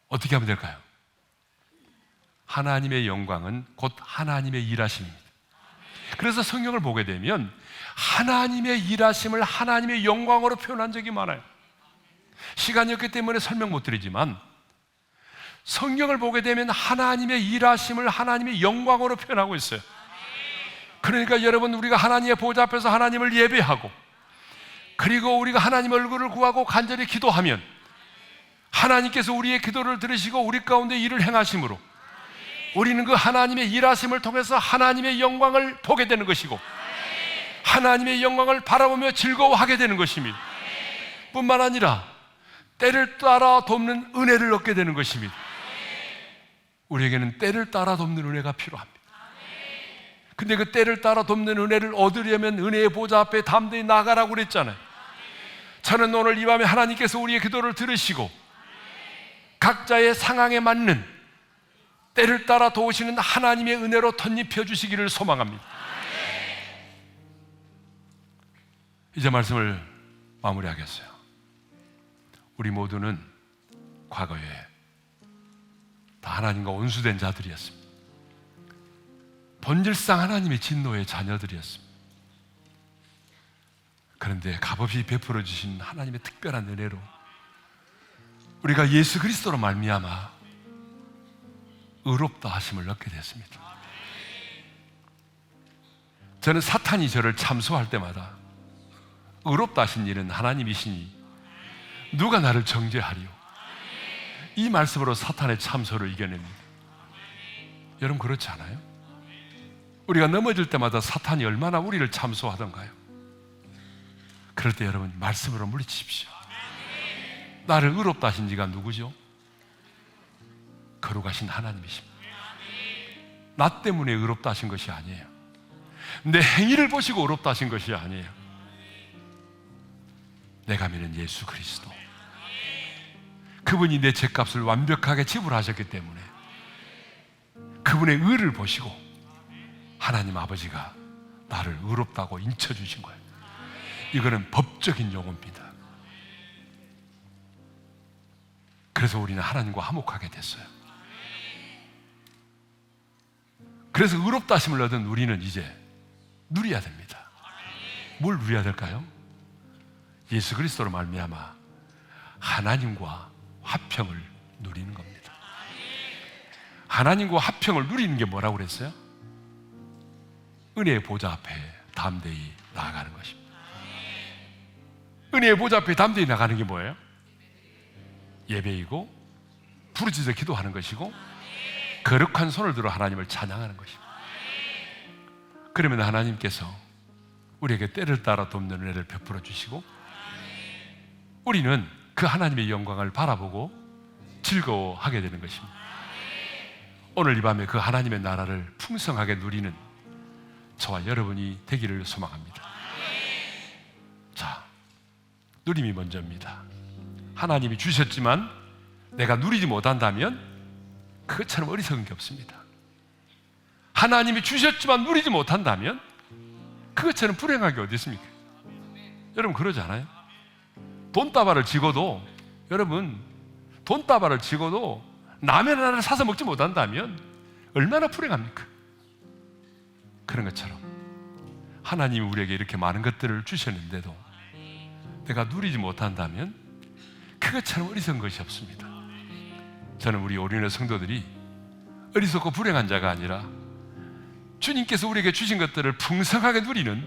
어떻게 하면 될까요? 하나님의 영광은 곧 하나님의 일하심입니다. 그래서 성경을 보게 되면 하나님의 일하심을 하나님의 영광으로 표현한 적이 많아요. 시간이 없기 때문에 설명 못 드리지만 성경을 보게 되면 하나님의 일하심을 하나님의 영광으로 표현하고 있어요. 그러니까 여러분, 우리가 하나님의 보좌 앞에서 하나님을 예배하고 그리고 우리가 하나님 얼굴을 구하고 간절히 기도하면 하나님께서 우리의 기도를 들으시고 우리 가운데 일을 행하심으로 우리는 그 하나님의 일하심을 통해서 하나님의 영광을 보게 되는 것이고 하나님의 영광을 바라보며 즐거워하게 되는 것입니다. 뿐만 아니라 때를 따라 돕는 은혜를 얻게 되는 것입니다. 우리에게는 때를 따라 돕는 은혜가 필요합니다. 근데 그 때를 따라 돕는 은혜를 얻으려면 은혜의 보좌 앞에 담대히 나가라고 그랬잖아요. 저는 오늘 이 밤에 하나님께서 우리의 기도를 들으시고 각자의 상황에 맞는 때를 따라 도우시는 하나님의 은혜로 덧입혀 주시기를 소망합니다. 이제 말씀을 마무리하겠어요. 우리 모두는 과거에 다 하나님과 원수된 자들이었습니다. 본질상 하나님의 진노의 자녀들이었습니다. 그런데 값없이 베풀어 주신 하나님의 특별한 은혜로 우리가 예수 그리스도로 말미암아 의롭다 하심을 얻게 됐습니다. 저는 사탄이 저를 참소할 때마다 의롭다 하신 일은 하나님이시니 누가 나를 정죄하리요? 이 말씀으로 사탄의 참소를 이겨냅니다. 여러분, 그렇지 않아요? 우리가 넘어질 때마다 사탄이 얼마나 우리를 참소하던가요? 그럴 때 여러분, 말씀으로 물리치십시오. 나를 의롭다 하신 지가 누구죠? 거룩하신 하나님이십니다. 나 때문에 의롭다 하신 것이 아니에요. 내 행위를 보시고 의롭다 하신 것이 아니에요. 내가 믿는 예수 그리스도, 그분이 내 죄값을 완벽하게 지불하셨기 때문에 그분의 의를 보시고 하나님 아버지가 나를 의롭다고 인쳐주신 거예요. 이거는 법적인 용어입니다. 그래서 우리는 하나님과 화목하게 됐어요. 그래서 의롭다 하심을 얻은 우리는 이제 누려야 됩니다. 뭘 누려야 될까요? 예수 그리스도로 말미암아 하나님과 화평을 누리는 겁니다. 하나님과 화평을 누리는 게 뭐라고 그랬어요? 은혜의 보좌 앞에 담대히 나아가는 것입니다. 은혜의 보좌 앞에 담대히 나가는 게 뭐예요? 예배이고 부르짖어 기도하는 것이고 거룩한 손을 들어 하나님을 찬양하는 것입니다. 그러면 하나님께서 우리에게 때를 따라 돕는 은혜를 베풀어 주시고 우리는 그 하나님의 영광을 바라보고 즐거워하게 되는 것입니다. 오늘 이 밤에 그 하나님의 나라를 풍성하게 누리는 저와 여러분이 되기를 소망합니다. 자, 누림이 먼저입니다. 하나님이 주셨지만 내가 누리지 못한다면 그것처럼 어리석은 게 없습니다. 하나님이 주셨지만 누리지 못한다면 그것처럼 불행하게 어디 있습니까? 여러분 그러지 않아요? 돈다발을 쥐고도, 여러분 돈다발을 쥐고도 남의 나라를 사서 먹지 못한다면 얼마나 불행합니까? 그런 것처럼 하나님이 우리에게 이렇게 많은 것들을 주셨는데도 내가 누리지 못한다면 그것처럼 어리석은 것이 없습니다. 저는 우리 오륜의 성도들이 어리석고 불행한 자가 아니라 주님께서 우리에게 주신 것들을 풍성하게 누리는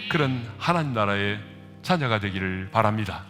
그런 하나님 나라의 자녀가 되기를 바랍니다.